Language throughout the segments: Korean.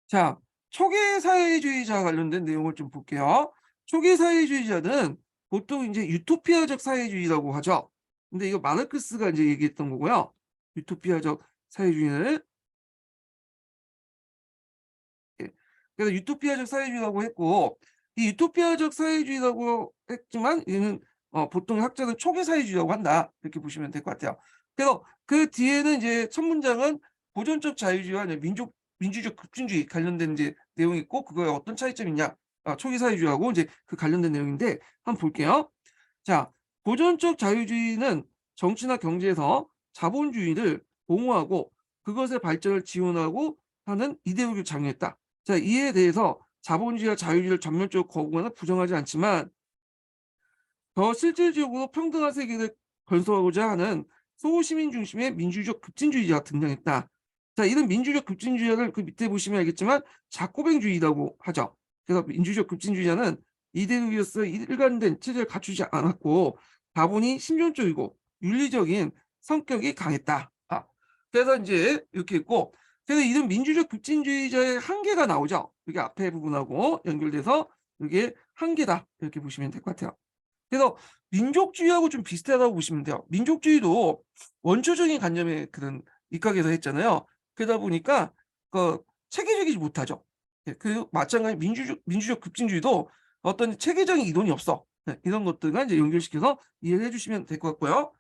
자, 초기 사회주의자 관련된 내용을 좀 볼게요. 초기 사회주의자는 보통 이제 유토피아적 사회주의라고 하죠. 근데 이거 마르크스가 이제 얘기했던 거고요. 유토피아적 사회주의는 예. 그래서 유토피아적 사회주의라고 했고, 이 유토피아적 사회주의라고 했지만 얘는 보통 학자는 초기 사회주의라고 한다, 이렇게 보시면 될 것 같아요. 그래서 그 뒤에는 이제 첫 문장은 보존적 자유주의와 이제 민주적 급진주의 관련된 이제 내용이 있고, 그거에 어떤 차이점이 있냐, 초기 사회주의하고 이제 그 관련된 내용인데 한번 볼게요. 자, 보존적 자유주의는 정치나 경제에서 자본주의를 옹호하고 그것의 발전을 지원하고 하는 이데올기를 장려했다. 자, 이에 대해서 자본주의와 자유주의를 전면적으로 거부하거나 부정하지 않지만 더 실질적으로 평등한 세계를 건설하고자 하는 소시민 중심의 민주적 급진주의자가 등장했다. 자, 이런 민주적 급진주의자를 그 밑에 보시면 알겠지만 자코뱅주의라고 하죠. 그래서 민주적 급진주의자는 이데올기로서 일관된 체제를 갖추지 않았고 다분히 신존적이고 윤리적인 성격이 강했다. 그래서 이제 이렇게 있고, 그래서 이런 민주적 급진주의자의 한계가 나오죠. 이게 앞에 부분하고 연결돼서 이게 한계다, 이렇게 보시면 될 것 같아요. 그래서 민족주의하고 좀 비슷하다고 보시면 돼요. 민족주의도 원초적인 관념에 그런 입각해서 했잖아요. 그러다 보니까 그 체계적이지 못하죠. 예, 그 마찬가지 민주적 급진주의도 어떤 체계적인 이론이 없어. 네, 이런 것들과 이제 연결시켜서 이해를 해주시면 될 것 같고요.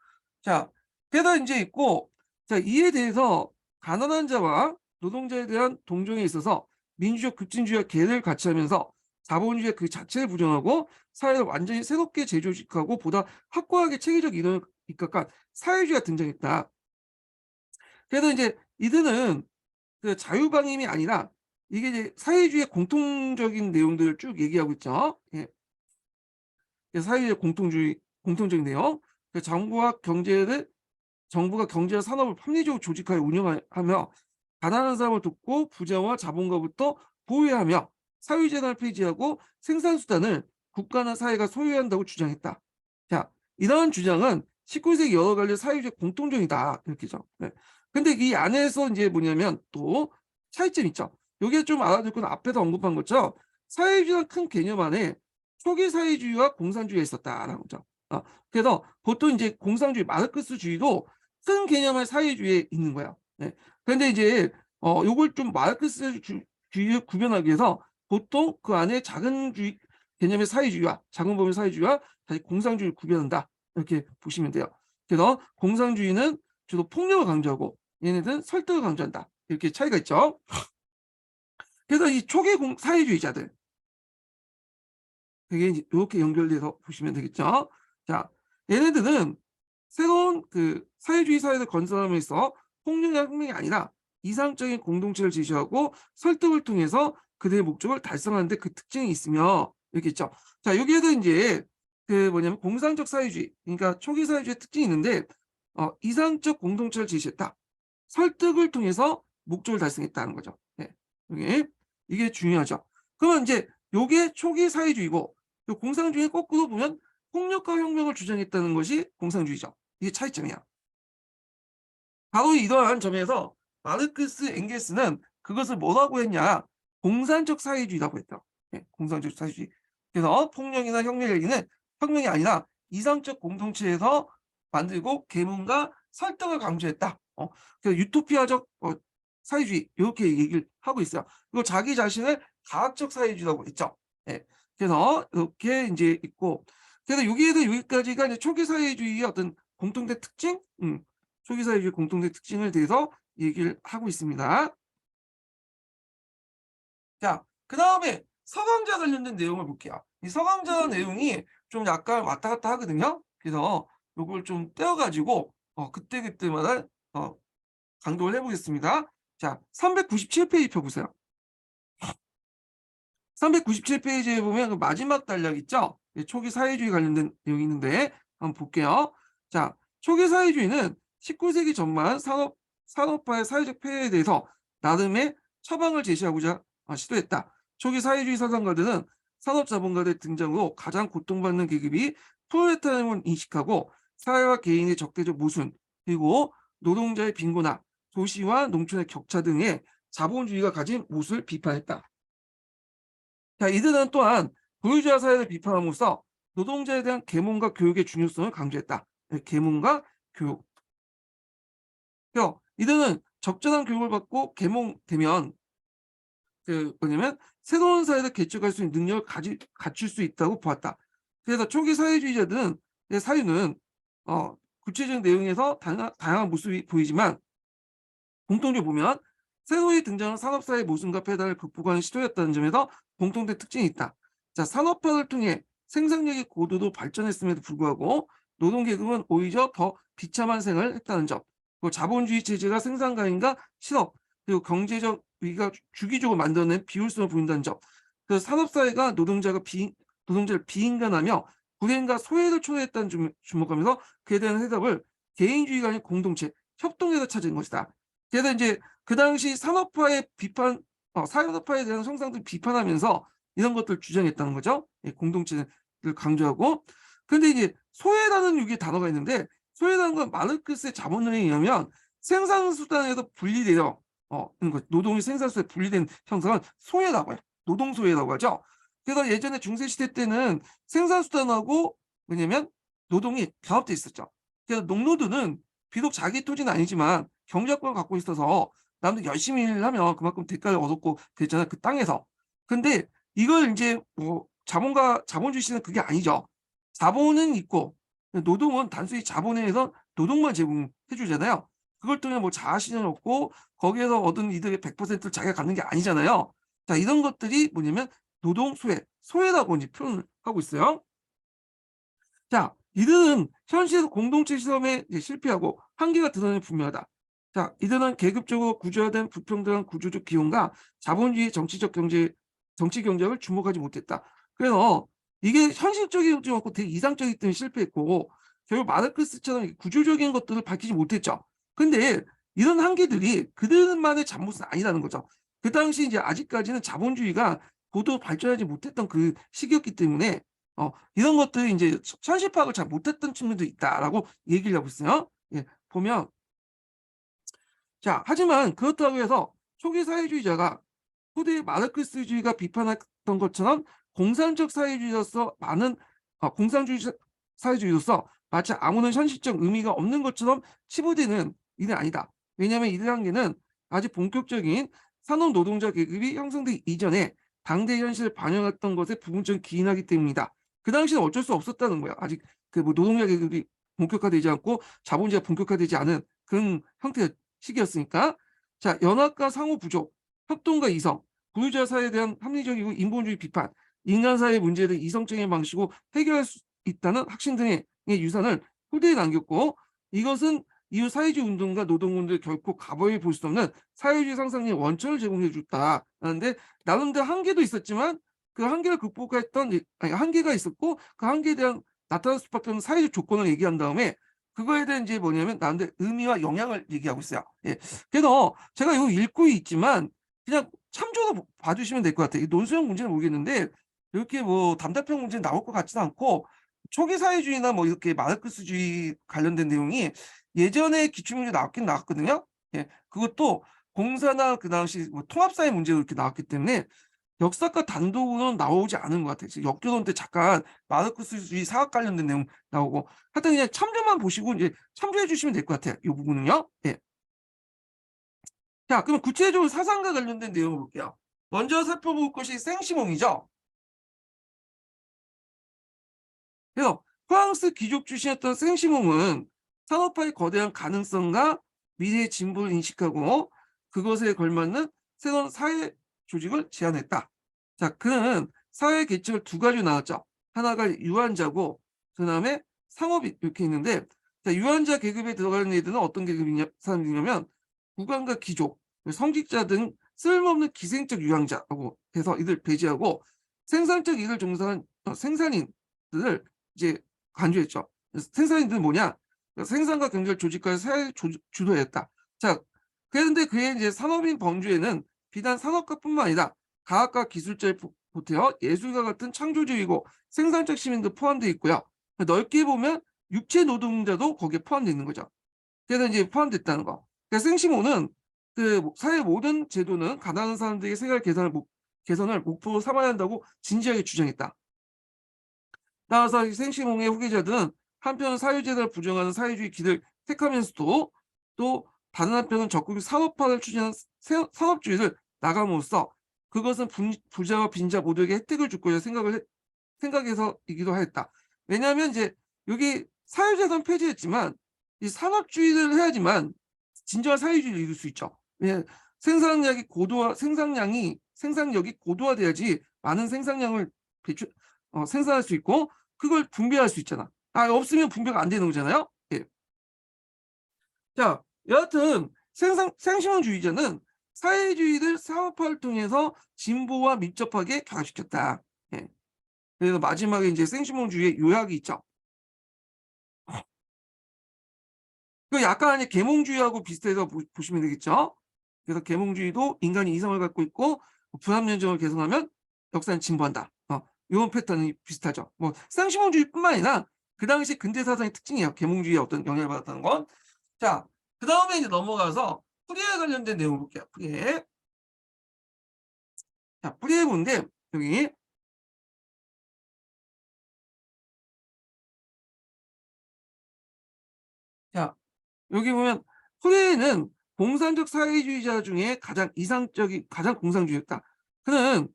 자, 그래서 이제 있고, 자, 이에 대해서 가난한 자와 노동자에 대한 동정에 있어서 민주적 급진주의와 계를 같이 하면서 자본주의 그 자체를 부정하고 사회를 완전히 새롭게 재조직하고 보다 확고하게 체계적 이론을 입각한 사회주의가 등장했다. 그래서 이제 이들은 그 자유방임이 아니라 이게 이제 사회주의의 공통적인 내용들을 쭉 얘기하고 있죠. 예. 사회주의 공통적인 내용. 정부가 경제와 산업을 합리적으로 조직하여 운영하며 가난한 사람을 돕고 부자와 자본가부터 보호하며 사회재산을 폐지하고 생산수단을 국가나 사회가 소유해야 한다고 주장했다. 자, 이러한 주장은 19세기 여러 가지 사회주의 공통점이다, 이렇게죠. 네. 근데 이 안에서 이제 뭐냐면 또 차이점이 있죠. 여기에 좀 알아둘 건 앞에서 언급한 것처럼 사회주의란 큰 개념 안에 초기 사회주의와 공산주의가 있었다라는 거죠. 그래서 보통 이제 공산주의, 마르크스주의도 큰 개념의 사회주의에 있는 거예요. 네. 그런데 이제 요걸 좀 마르크스주의를 구별하기 위해서 보통 그 안에 작은 주의 개념의 사회주의와 작은 범위 사회주의와 다시 공산주의를 구별한다, 이렇게 보시면 돼요. 그래서 공산주의는 주로 폭력을 강조하고 얘네들은 설득을 강조한다, 이렇게 차이가 있죠. 그래서 이 초기 사회주의자들, 그게 이렇게 연결돼서 보시면 되겠죠. 자, 얘네들은 새로운 그 사회주의 사회를 건설함에 있어 폭력이나 혁명이 아니라 이상적인 공동체를 제시하고 설득을 통해서 그들의 목적을 달성하는 데 그 특징이 있으며, 이렇게 있죠. 자, 여기에도 이제 그 뭐냐면 공상적 사회주의, 그러니까 초기 사회주의의 특징이 있는데 이상적 공동체를 제시했다. 설득을 통해서 목적을 달성했다는 거죠. 네. 이게 중요하죠. 그러면 이제 요게 초기 사회주의고, 요 공산주의 거꾸로 보면 폭력과 혁명을 주장했다는 것이 공산주의죠. 이게 차이점이야. 바로 이러한 점에서 마르크스, 엥겔스는 그것을 뭐라고 했냐? 공산적 사회주의라고 했다. 네, 공산적 사회주의. 그래서 폭력이나 혁명 얘기는 혁명이 아니라 이상적 공동체에서 만들고 계몽과 설득을 강조했다. 그래서 유토피아적 사회주의, 이렇게 얘기를 하고 있어요. 그리고 자기 자신을 과학적 사회주의라고 했죠. 네, 그래서 이렇게 이제 있고, 그래서 여기에도 여기까지가 이제 초기 사회주의의 어떤 공통된 특징, 초기 사회주의 공통된 특징을 대해서 얘기를 하고 있습니다. 자, 그 다음에 서강자 관련된 내용을 볼게요. 이 서강자 내용이 좀 약간 왔다 갔다 하거든요. 그래서 요걸 좀 떼어가지고 그때그때마다 강조를 해보겠습니다. 자, 397페이지 펴보세요. 397페이지에 보면 그 마지막 단락 있죠? 초기 사회주의 관련된 내용이 있는데 한번 볼게요. 자, 초기 사회주의는 19세기 전반 산업화의 사회적 폐해에 대해서 나름의 처방을 제시하고자 시도했다. 초기 사회주의 사상가들은 산업자본가들의 등장으로 가장 고통받는 계급이 프롤레타리즘을 인식하고 사회와 개인의 적대적 모순, 그리고 노동자의 빈곤화, 도시와 농촌의 격차 등의 자본주의가 가진 모습을 비판했다. 자, 이들은 또한 보유자 사회를 비판함으로써 노동자에 대한 계몽과 교육의 중요성을 강조했다. 계몽과 교육. 이들은 적절한 교육을 받고 계몽되면 뭐냐면 새로운 사회를 개척할 수 있는 능력을 갖출 수 있다고 보았다. 그래서 초기 사회주의자들은 사유는 구체적인 내용에서 다양한 모습이 보이지만 공통적으로 보면 새로이 등장한 산업사의 모순과 폐단을 극복하는 시도였다는 점에서 공통된 특징이 있다. 자, 산업화를 통해 생산력의 고도도 발전했음에도 불구하고 노동계급은 오히려 더 비참한 생활을 했다는 점. 그리고 자본주의 체제가 생산가인과 실업 그리고 경제적 위기가 주기적으로 만들어낸 비효율성을 보인다는 점. 그 산업사회가 노동자를 비인간하며 불행과 소외를 초래했다는 점을 주목하면서 그에 대한 해답을 개인주의가 아닌 공동체, 협동에서 찾은 것이다. 그래서 이제 그 당시 산업화의 비판, 산업화에 대한 형상들 비판하면서 이런 것들을 주장했다는 거죠. 예, 공동체를 강조하고. 근데 이제 소외라는 유기의 단어가 있는데 소외라는 건 마르크스의 자본론에 의하면 생산수단에서 분리되어 노동이 생산수에 분리된 형상은 소외라고 해요. 노동소외라고 하죠. 그래서 예전에 중세시대 때는 생산수단하고 왜냐면 노동이 결합돼 있었죠. 그래서 농노드는 비록 자기 토지는 아니지만 경작권을 갖고 있어서 남들 열심히 일을 하면 그만큼 대가를 얻었고 그랬잖아요. 그 땅에서. 근데 이걸 이제 자본주의 시대는 그게 아니죠. 자본은 있고 노동은 단순히 자본에 의해서 노동만 제공해 주잖아요. 그걸 통해 뭐 자아실현을 얻고 거기에서 얻은 이득의 100%를 자기가 갖는 게 아니잖아요. 자, 이런 것들이 뭐냐면 노동 소외라고 이제 표현을 하고 있어요. 자, 이들은 현실에서 공동체 실험에 실패하고 한계가 드러나는 분명하다. 자, 이들은 계급적으로 구조화된 불평등한 구조적 기원과 자본주의 정치 경쟁을 주목하지 못했다. 그래서 이게 현실적이지 않고 되게 이상적이기 때문에 실패했고 결국 마르크스처럼 구조적인 것들을 밝히지 못했죠. 근데 이런 한계들이 그들만의 잘못은 아니라는 거죠. 그 당시 이제 아직까지는 자본주의가 고도 발전하지 못했던 그 시기였기 때문에 이런 것들이 이제 현실 파악을 잘 못했던 측면도 있다라고 얘기를 하고 있어요. 예, 보면 자, 하지만 그렇다고 해서 초기 사회주의자가 후대 마르크스주의가 비판했던 것처럼 공산적 사회주의로서 사회주의로서 마치 아무런 현실적 의미가 없는 것처럼 치부되는 일은 아니다. 왜냐하면 이들 한계는 아직 본격적인 산업 노동자 계급이 형성되기 이전에 당대 현실을 반영했던 것에 부분적인 기인하기 때문이다. 그 당시는 어쩔 수 없었다는 거야. 아직 그 노동자 계급이 본격화되지 않고 자본주의가 본격화되지 않은 그런 형태의 시기였으니까. 자, 연합과 상호 부족, 협동과 이성, 부유자 사회에 대한 합리적이고 인본주의 비판, 인간 사회의 문제를 이성적인 방식으로 해결할 수 있다는 확신 등의 유산을 후대에 남겼고 이것은 이후 사회주의 운동과 노동운동을 결코 가버이 볼 수 없는 사회주의 상상의 원천을 제공해 줬다라는데 나름대로 한계도 있었지만 그 한계를 극복했던 한계가 있었고 그 한계에 대한 나타날 수밖에 없는 사회적 조건을 얘기한 다음에 그거에 대한 이제 뭐냐면 나름대로 의미와 영향을 얘기하고 있어요. 예. 그래서 제가 이거 읽고 있지만 그냥 참조로 봐주시면 될 것 같아요. 논술형 문제는 모르겠는데 이렇게 뭐 담답형 문제 나올 것 같지는 않고 초기 사회주의나 뭐 이렇게 마르크스주의 관련된 내용이 예전에 기출문제 나왔거든요. 예. 그것도 공사나 그 당시 뭐 통합사회 문제로 이렇게 나왔기 때문에 역사과 단독으로는 나오지 않은 것 같아요. 역교론 때 잠깐 마르크스주의 사학 관련된 내용 나오고 하여튼 그냥 참조만 보시고 이제 참조해 주시면 될 것 같아요. 이 부분은요. 예. 자, 그럼 구체적으로 사상과 관련된 내용을 볼게요. 먼저 살펴볼 것이 생시몽이죠. 그래서 프랑스 귀족 출신이었던 생시몽은 산업화의 거대한 가능성과 미래의 진보를 인식하고 그것에 걸맞는 새로운 사회 조직을 제안했다. 자, 그는 사회 계층을 두 가지로 나눴죠. 하나가 유한자고 그 다음에 상업이 이렇게 있는데 자, 유한자 계급에 들어가는 애들은 어떤 사람들이냐면 국왕과 귀족, 성직자 등 쓸모없는 기생적 유황자라고 해서 이들 배제하고 생산적 일을 종사한 생산인들을 이제 간주했죠. 생산인들은 뭐냐? 생산과 경제를 조직하여 사회 주도했다. 자, 그런데 그의 이제 산업인 범주에는 비단 산업가뿐만 아니라 과학과 기술자를 보태어 예술가 같은 창조적이고 생산적 시민도 포함되어 있고요. 넓게 보면 육체 노동자도 거기에 포함되어 있는 거죠. 그래서 이제 포함됐다는 거. 그래서 생시모는 사회 모든 제도는 가난한 사람들의 생활 개선을 목표로 삼아야 한다고 진지하게 주장했다. 따라서 이 생시몽의 후계자들은 한편 사회제도를 부정하는 사회주의 길을 택하면서도 또 다른 한편은 적극 산업화를 추진하는 산업주의를 나감으로써 그것은 부자와 빈자 모두에게 혜택을 줄 것이라 생각해서이기도 하였다. 왜냐하면 이제 여기 사회재산 폐지했지만 이 산업주의를 해야지만 진정한 사회주의를 이룰 수 있죠. 왜냐하면 생산력이 고도화돼야지 많은 생산량을 생산할 수 있고 그걸 분배할 수 있잖아. 없으면 분배가 안 되는 거잖아요. 예. 자, 여하튼 생시mon주의자는 사회주의를 사업화를 통해서 진보와 밀접하게 결합시켰다. 예. 그래서 마지막에 이제 생시몬주의의 요약이 있죠. 그 약간 계몽주의하고 비슷해서 보시면 되겠죠. 그래서 계몽주의도 인간이 이성을 갖고 있고 불합리전을 개선하면 역사는 진보한다. 이런 패턴이 비슷하죠. 뭐 생시몬주의뿐만 아니라 그 당시 근대 사상의 특징이에요. 계몽주의의 어떤 영향을 받았다는 건. 자, 그 다음에 이제 넘어가서 프리에 관련된 내용을 볼게요. 프리에. 자, 프리에 본데 여기 자, 여기 보면 프리에는 공산적 사회주의자 중에 가장 공산주의였다. 그는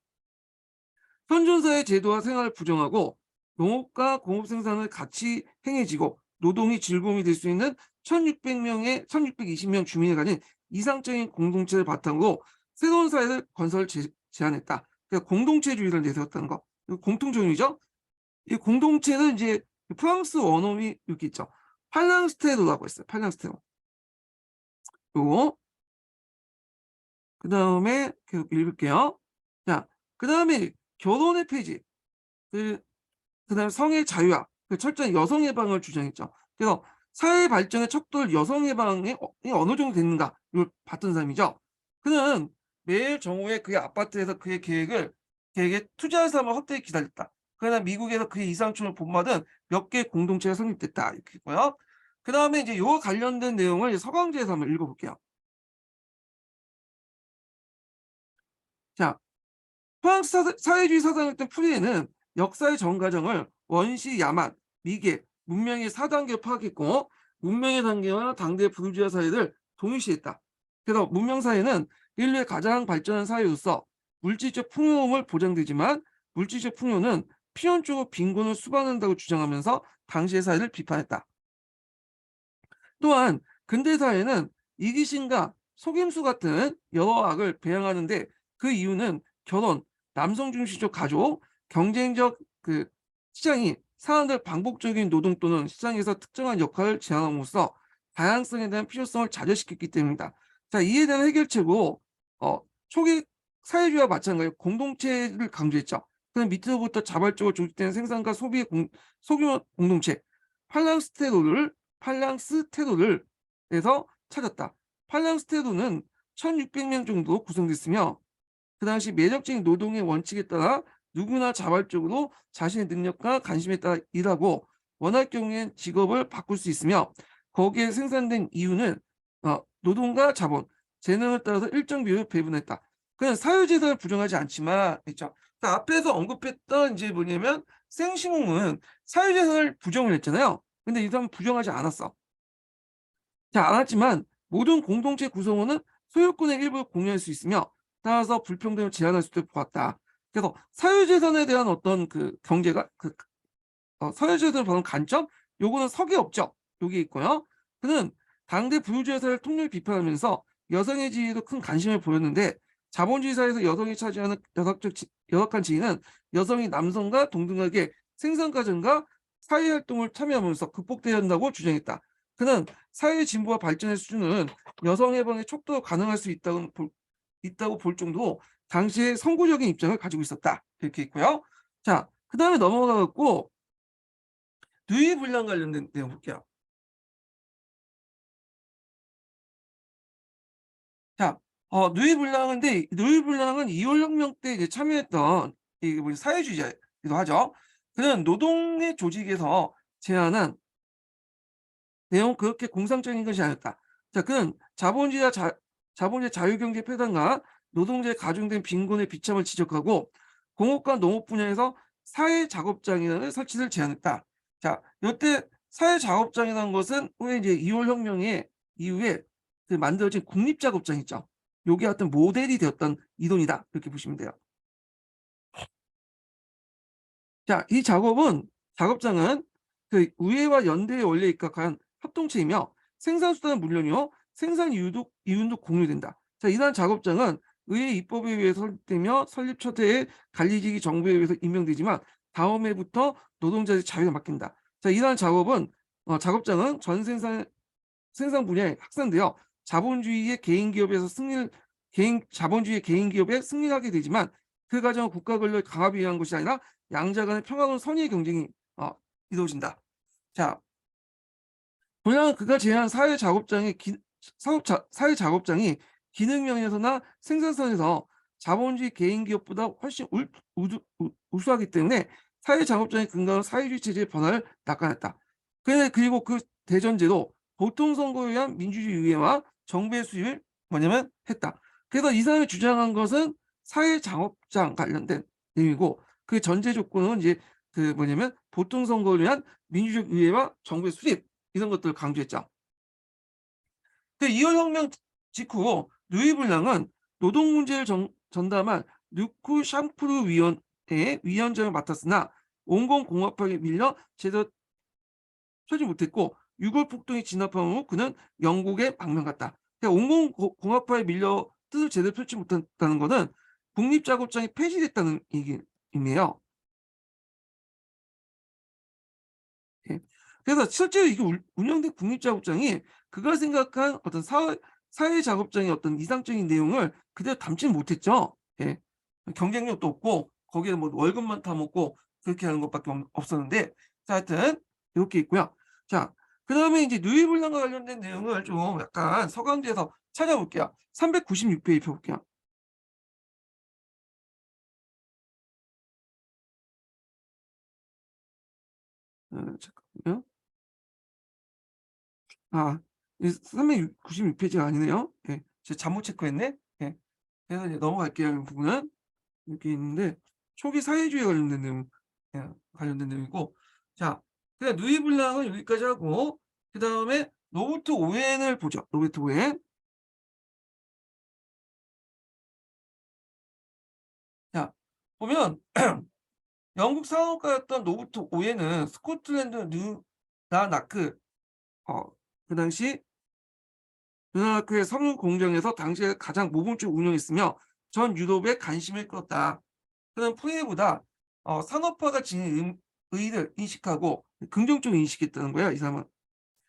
현존사의 제도와 생활을 부정하고 농업과 공업 생산을 같이 행해지고 노동이 즐거움이 될 수 있는 1620명 주민이 가진 이상적인 공동체를 바탕으로 새로운 사회를 건설 제안했다. 그러니까 공동체주의를 내세웠다는 거. 공통적이죠. 이 공동체는 이제 프랑스 원어민이 이렇게 있죠. 팔랑스테로라고 했어요. 팔랑스테로. 요거. 그 다음에 계속 읽을게요. 자, 그 다음에 결혼의 폐지. 그다음에 성의 자유화, 철저한 여성 해방을 주장했죠. 그래서 사회 발전의 척도를 여성 해방이 어느 정도 됐는가 이걸 봤던 사람이죠. 그는 매일 정오에 그의 아파트에서 그의 계획에 투자할 사람을 헛되이 기다렸다. 그러나 미국에서 그의 이상충을 본받은 몇 개의 공동체가 성립됐다 이렇게 있고요. 그 다음에 이제 요 관련된 내용을 서강제에서 한번 읽어볼게요. 자, 프랑스 사회주의 사상했던 프리에는 역사의 전 과정을 원시, 야만, 미개, 문명의 4단계로 파악했고 문명의 단계와 당대 부르주아 사회를 동일시했다. 그래서 문명 사회는 인류의 가장 발전한 사회로서 물질적 풍요음을 보장되지만 물질적 풍요는 필연적으로 빈곤을 수반한다고 주장하면서 당시의 사회를 비판했다. 또한 근대 사회는 이기심과 속임수 같은 여러 악을 배양하는데 그 이유는 결혼, 남성 중심적 가족, 경쟁적 시장이 사람들 반복적인 노동 또는 시장에서 특정한 역할을 제한함으로써 다양성에 대한 필요성을 좌절시켰기 때문이다. 자, 이에 대한 해결책으로 초기 사회주의와 마찬가지로 공동체를 강조했죠. 그는 밑으로부터 자발적으로 조직된 생산과 소비의 소규모 공동체 팔랑스테로를 해서 찾았다. 팔랑스테로는 1600명 정도 구성됐으며 그 당시 매력적인 노동의 원칙에 따라 누구나 자발적으로 자신의 능력과 관심에 따라 일하고 원할 경우엔 직업을 바꿀 수 있으며 거기에 생산된 이유는 노동과 자본, 재능을 따라서 일정 비율을 배분했다. 그냥 사유재산을 부정하지 않지만 그렇죠. 앞에서 언급했던 이제 뭐냐면 생시몽은 사유재산을 부정을 했잖아요. 근데 이 사람은 부정하지 않았어. 자, 않았지만 모든 공동체 구성원은 소유권의 일부를 공유할 수 있으며 따라서 불평등을 제한할 수도 보았다. 그래서 사유재산에 대한 어떤 경제가 사유재산을 보는 관점 요거는 석이 없죠. 여기 있고요. 그는 당대 부유주의 사회를 통렬히 비판하면서 여성의 지위에도 큰 관심을 보였는데 자본주의 사회에서 여성이 차지하는 열악한 지위는 여성이 남성과 동등하게 생산 과정과 사회활동을 참여하면서 극복돼야 한다고 주장했다. 그는 사회 진보와 발전의 수준은 여성 해방의 척도가 가능할 수 있다고 볼 정도로 당시에 선구적인 입장을 가지고 있었다. 이렇게 있고요. 자, 그 다음에 넘어가고 누이 분량 관련된 내용 볼게요. 자, 누이 분량은 2월 혁명 때 이제 참여했던 사회주의자이기도 하죠. 그는 노동의 조직에서 제안한 내용 그렇게 공상적인 것이 아니었다. 자, 그는 자본주의 자유경제 폐단과 노동자의 가중된 빈곤의 비참을 지적하고 공업과 농업 분야에서 사회작업장이라는 설치를 제안했다. 자, 이때 사회작업장이라는 것은 후에 이제 2월 혁명의 이후에 그 만들어진 국립작업장 있죠. 요게 어떤 모델이 되었던 이론이다. 이렇게 보시면 돼요. 자, 이 작업장은 그 의회와 연대의 원리에 입각한 협동체이며 생산수단은 물론이요 생산 이윤도 공유된다. 자, 이러한 작업장은 의회 입법에 의해 설립되며 설립 첫 해에 관리직이 정부에 의해서 임명되지만 다음 해부터 노동자의 자유에 맡긴다. 자, 이러한 작업장은 전 생산 분야에 확산되어 자본주의의 개인 기업에 승리하게 되지만 그 과정은 국가 권력을 강압에 의한 것이 아니라 양자 간의 평화로운 선의의 경쟁이 이루어진다. 자, 분양은 그가 제안한 사회 작업장이 기능 면에서나 생산성에서 자본주의 개인 기업보다 훨씬 우수하기 때문에 사회 작업장의 근간은 사회주의 체제의 변화를 나타냈다. 그리고 그 대전제도 보통선거에 의한 민주주의 유예와 정부의 수입을 뭐냐면 했다. 그래서 이 사람이 주장한 것은 사회 작업장 관련된 내용이고 그 전제 조건은 이제 그 뭐냐면 보통선거를 위한 민주적 유예와 정부의 수립 이런 것들을 강조했죠. 그 2월 혁명 직후 누이블랑은 노동 문제를 전담한 누쿠 샴푸르 위원회의 위원장을 맡았으나 온건 공업화에 밀려 제대로 펴지 못했고 6월 폭동이 진압한 후 그는 영국에 방문 갔다. 그러니까 온건 공업화에 밀려 뜻을 제대로 펼치 못했다는 것은 국립작업장이 폐지됐다는 얘기이네요. 예. 그래서 실제로 이게 운영된 국립작업장이 그가 생각한 어떤 사회작업장의 어떤 이상적인 내용을 그대로 담지는 못했죠. 예. 경쟁력도 없고 거기에 뭐 월급만 타먹고 그렇게 하는 것밖에 없었는데 자, 하여튼 이렇게 있고요. 자, 그다음에 이제 누이블랑과 관련된 내용을 좀 약간 서강지에서 찾아볼게요. 396페이지 펴볼게요. 잠깐만요. 아, 396페이지가 아니네요. 예. 제가 잘못 체크했네. 예. 그래서 이제 넘어갈게요. 이 부분은 이렇게 있는데 초기 사회주의에 관련된 내용, 예, 관련된 내용이고, 자, 그냥 누이블랑은 여기까지 하고 그 다음에 로버트 오웬을 보죠. 로버트 오웬. 자, 보면 영국 상업가였던 로버트 오웬은 스코틀랜드 뉴나나크 어, 그 당시 누나나크의 섬유 공장에서 당시에 가장 모범적으로 운영했으며 전 유럽에 관심을 끌었다. 그는 프레이보다 산업화가 지닌 의의를 인식하고 긍정적으로 인식했다는 거예요. 이 사람은.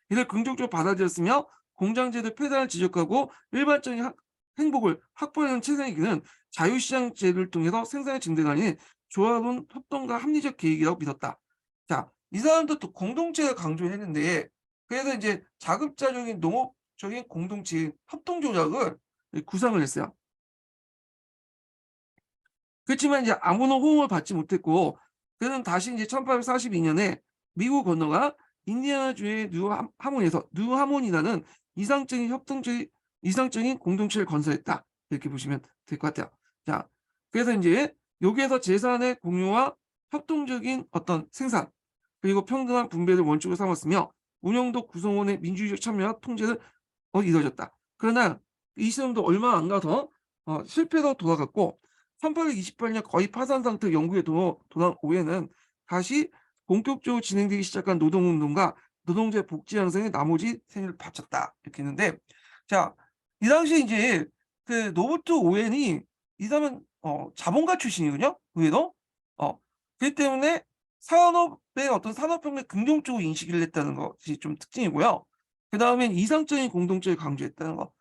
이를 긍정적으로 받아들였으며 공장제도 폐단을 지적하고 일반적인 행복을 확보하는 최상위기는 자유시장 제도를 통해서 생산의 증대가 아닌 조합은 협동과 합리적 계획이라고 믿었다. 자, 이 사람도 또 공동체를 강조했는데 그래서 이제 자급자족인 농업적인 공동체 협동조약을 구상을 했어요. 그렇지만 이제 아무런 호응을 받지 못했고 그는 다시 이제 1842년에 미국 건너가 인디아나주의 뉴하몬이라는 이상적인 공동체를 건설했다. 이렇게 보시면 될 것 같아요. 자, 그래서 이제 여기에서 재산의 공유와 협동적인 어떤 생산 그리고 평등한 분배를 원칙으로 삼았으며 운영도 구성원의 민주주의적 참여와 통제를 이루어졌다. 그러나 이 시점도 얼마 안 가서 실패로 돌아갔고 1828년 거의 파산 상태 영국에 돌아온 오해는 다시 본격적으로 진행되기 시작한 노동운동과 노동자의 복지 양성에 나머지 생애를 바쳤다. 이렇게 했는데 자, 이 당시에 이제 그 노버트 오웬이 이 사람은 자본가 출신이거든요. 의외로. 그렇기 때문에 산업의 어떤 산업혁명에 긍정적으로 인식을 했다는 것이 좀 특징이고요. 그 다음에 이상적인 공동체를 강조했다는 거.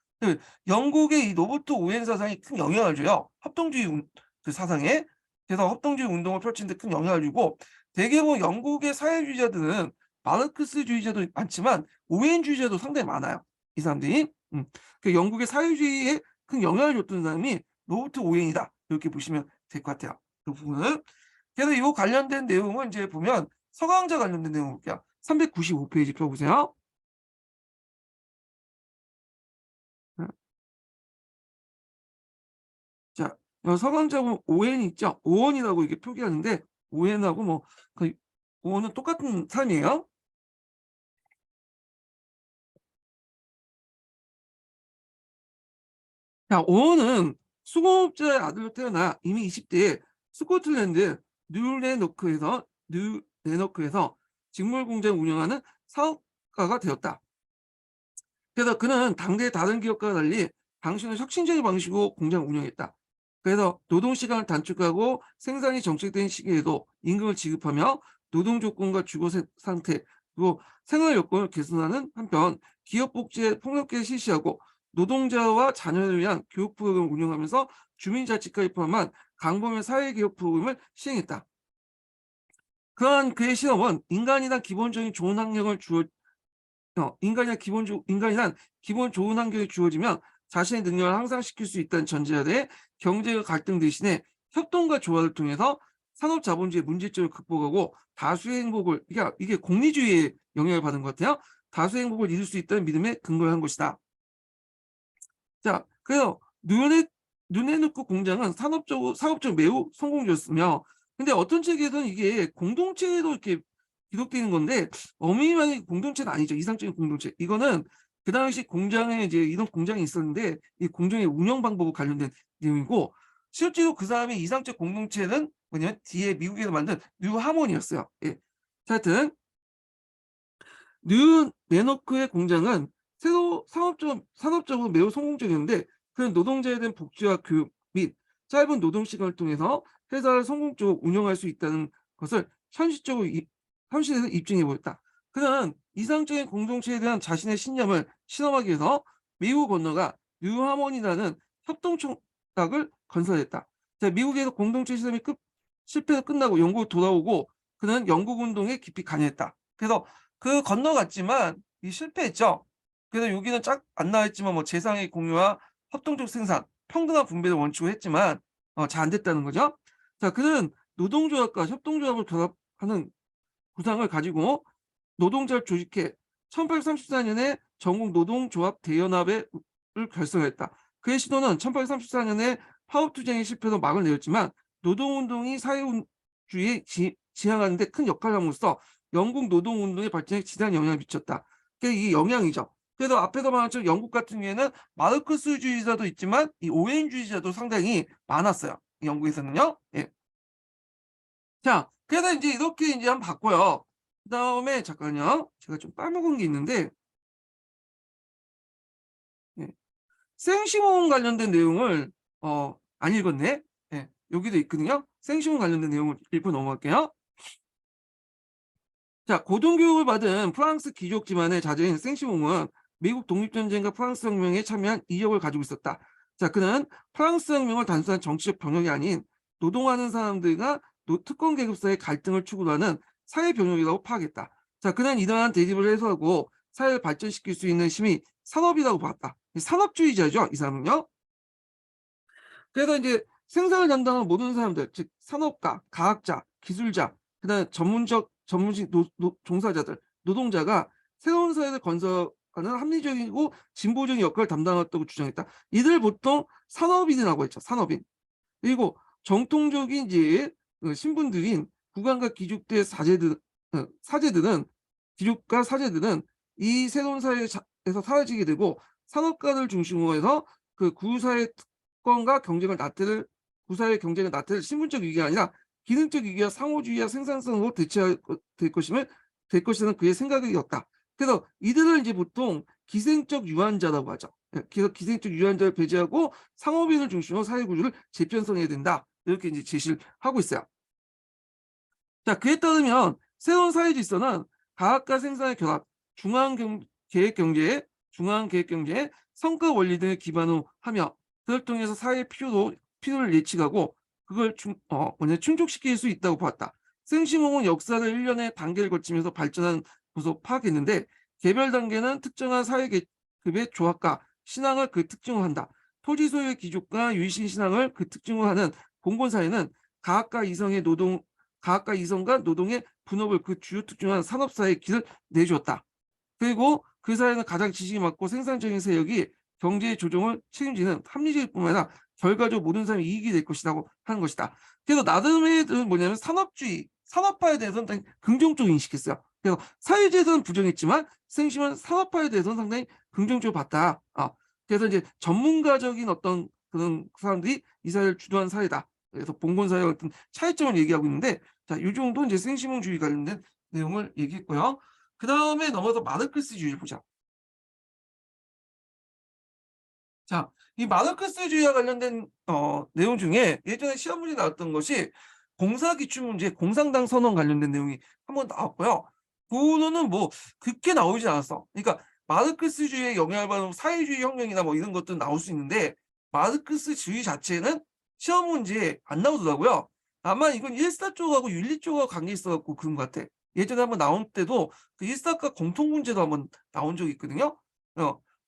영국의 이 로버트 오웬 사상이 큰 영향을 줘요. 합동주의 그 사상에. 그래서 합동주의 운동을 펼친 데 큰 영향을 주고 대개 뭐 영국의 사회주의자들은 마르크스주의자도 많지만 오웬주의자도 상당히 많아요. 이 사람들이. 그 영국의 사회주의에 큰 영향을 줬던 사람이 로버트 오웬이다. 이렇게 보시면 될 것 같아요. 그 부분은. 그래서 이 관련된 내용은 이제 보면 서강자 관련된 내용 볼게요. 395페이지 펴보세요. 서강자분 ON이 있죠. ON이라고 이게 표기하는데 ON하고 뭐 그 ON은 똑같은 사람이에요. 자, 오원은 수공업자의 아들로 태어나 이미 20대에 스코틀랜드 뉴레노크에서 직물 공장 운영하는 사업가가 되었다. 그래서 그는 당대 다른 기업과 달리 당시는 혁신적인 방식으로 공장을 운영했다. 그래서 노동시간을 단축하고 생산이 정체된 시기에도 임금을 지급하며 노동 조건과 주거 상태 그리고 생활 여건을 개선하는 한편 기업 복지에 폭넓게 실시하고 노동자와 자녀를 위한 교육 프로그램을 운영하면서 주민자치까지 포함한 강범의 사회개혁 프로그램을 시행했다. 그러한 그의 실험은 인간이란 기본적인 좋은 환경을 인간이란 기본 좋은 환경이 주어지면 자신의 능력을 향상시킬 수 있다는 전제하에 경제의 갈등 대신에 협동과 조화를 통해서 산업 자본주의의 문제점을 극복하고 다수의 행복을 이게 공리주의의 영향을 받은 것 같아요. 다수의 행복을 이룰 수 있다는 믿음에 근거를 한 것이다. 자, 그래서 눈에놓고 공장은 사업적으로 매우 성공적이었으며, 근데 어떤 책에서는 이게 공동체로 이렇게 기록되는 건데, 어미만의 공동체는 아니죠. 이상적인 공동체. 이거는 그 당시 공장에 이제 이런 공장이 있었는데, 이 공장의 운영 방법과 관련된 내용이고, 실제로 그 사람의 이상적 공동체는 뭐냐면, 뒤에 미국에서 만든 뉴 하모니였어요. 예. 자, 하여튼, 뉴 네너크의 공장은 산업적으로 매우 성공적이었는데 그는 노동자에 대한 복지와 교육 및 짧은 노동 시간을 통해서 회사를 성공적으로 운영할 수 있다는 것을 현실에서 입증해 보였다. 그는 이상적인 공동체에 대한 자신의 신념을 실험하기 위해서 미국 건너가 뉴하모니라는 협동총각을 건설했다. 자, 미국에서 공동체 실험이 실패로 끝나고 영국으로 돌아오고 그는 영국 운동에 깊이 관여했다. 그래서 그 건너갔지만 이 실패했죠. 그래서 여기는 쫙 안 나와있지만 뭐 재상의 공유와 협동적 생산, 평등한 분배를 원칙으로 했지만 잘 안 됐다는 거죠. 자, 그는 노동조합과 협동조합을 결합하는 구상을 가지고 노동자를 조직해 1834년에 전국 노동조합 대연합을 결성했다. 그의 시도는 1834년에 파업투쟁의 실패로 막을 내렸지만 노동운동이 사회주의에 지향하는 데 큰 역할을 함으로써 영국 노동운동의 발전에 지대한 영향을 미쳤다. 그게 이 영향이죠. 그래서 앞에서 말한 것처럼 영국 같은 경우에는 마르크스주의자도 있지만 이 오웬주의자도 상당히 많았어요. 영국에서는요. 예. 자, 그래서 이제 이렇게 이제 한번 봤고요. 그다음에 잠깐요. 제가 좀 빠먹은 게 있는데 예. 생시몬 관련된 내용을 안 읽었네. 예. 여기도 있거든요. 생시몬 관련된 내용을 읽고 넘어갈게요. 자, 고등교육을 받은 프랑스 귀족 집안의 자제인 생시몽은 미국 독립전쟁과 프랑스 혁명에 참여한 이력을 가지고 있었다. 자, 그는 프랑스 혁명을 단순한 정치적 병역이 아닌 노동하는 사람들과 특권 계급 사이의 갈등을 추구하는 사회 병역이라고 파악했다. 자, 그는 이러한 대립을 해소하고 사회를 발전시킬 수 있는 힘이 산업이라고 봤다. 산업주의자죠, 이 사람은요. 그래서 이제 생산을 담당하는 모든 사람들, 즉 산업가, 과학자, 기술자, 그다음에 전문직 종사자들, 노동자가 새로운 사회를 건설하는 합리적이고 진보적인 역할을 담당했다고 주장했다. 이들 보통 산업인이라고 했죠. 산업인. 그리고 정통적인 이제 신분들인 국왕과 귀족대 사제들은 귀족과 사제들은 이 새로운 사회에서 사라지게 되고 산업가를 중심으로 해서 그 구사의 특권과 경쟁을 나타낼 구사의 경쟁을 나타낼 신분적 위기가 아니라 기능적 위기와 상호주의와 생산성으로 대체할 될 것이라는 그의 생각이었다. 그래서 이들을 이제 보통 기생적 유한자라고 하죠. 그래서 기생적 유한자를 배제하고 상업인을 중심으로 사회 구조를 재편성해야 된다. 이렇게 이제 제시를 하고 있어요. 자, 그에 따르면 새로운 사회 질서는 과학과 생산의 결합, 중앙계획경제의 성과 원리 등을 기반으로 하며 그걸 통해서 사회의 필요를 예측하고 그걸 충족시킬 수 있다고 보았다. 생시몽은 역사를 일련의 단계를 거치면서 발전한 것으로 파악했는데 개별 단계는 특정한 사회계급의 조합과 신앙을 그 특징으로 한다. 토지 소유의 귀족과 유신 신앙을 그 특징으로 하는 봉건사회는 과학과 이성과 노동의 분업을 그 주요 특징한 산업사회의 길을 내주었다. 그리고 그 사회는 가장 지식이 많고 생산적인 세력이 경제의 조정을 책임지는 합리적일 뿐만 아니라 결과적으로 모든 사람이 이익이 될 것이라고 하는 것이다. 그래서 나름의 뭐냐면 산업주의, 산업화에 대해서는 상당히 긍정적으로 인식했어요. 그래서 사회주의에서는 부정했지만 생심은 산업화에 대해서는 상당히 긍정적으로 봤다. 그래서 이제 전문가적인 어떤 그런 사람들이 이 사회를 주도한 사회다. 그래서 봉건사회의 어떤 차이점을 얘기하고 있는데, 자, 이 정도 이제 생시몬주의 관련된 내용을 얘기했고요. 그 다음에 넘어서 마르크스주의를 보자. 자, 이 마르크스주의와 관련된 내용 중에 예전에 시험 문제 나왔던 것이 공사기출 문제, 공산당 선언 관련된 내용이 한번 나왔고요. 그거는 뭐 그렇게 나오지 않았어. 그러니까 마르크스주의의 영향을 받은 사회주의 혁명이나 뭐 이런 것도 나올 수 있는데 마르크스주의 자체는 시험 문제에 안 나오더라고요. 아마 이건 일사 쪽하고 윤리 쪽하고 관계 있어갖고 그런 것 같아. 예전에 한번 나온 때도 그 일사과 공통 문제도 한번 나온 적이 있거든요.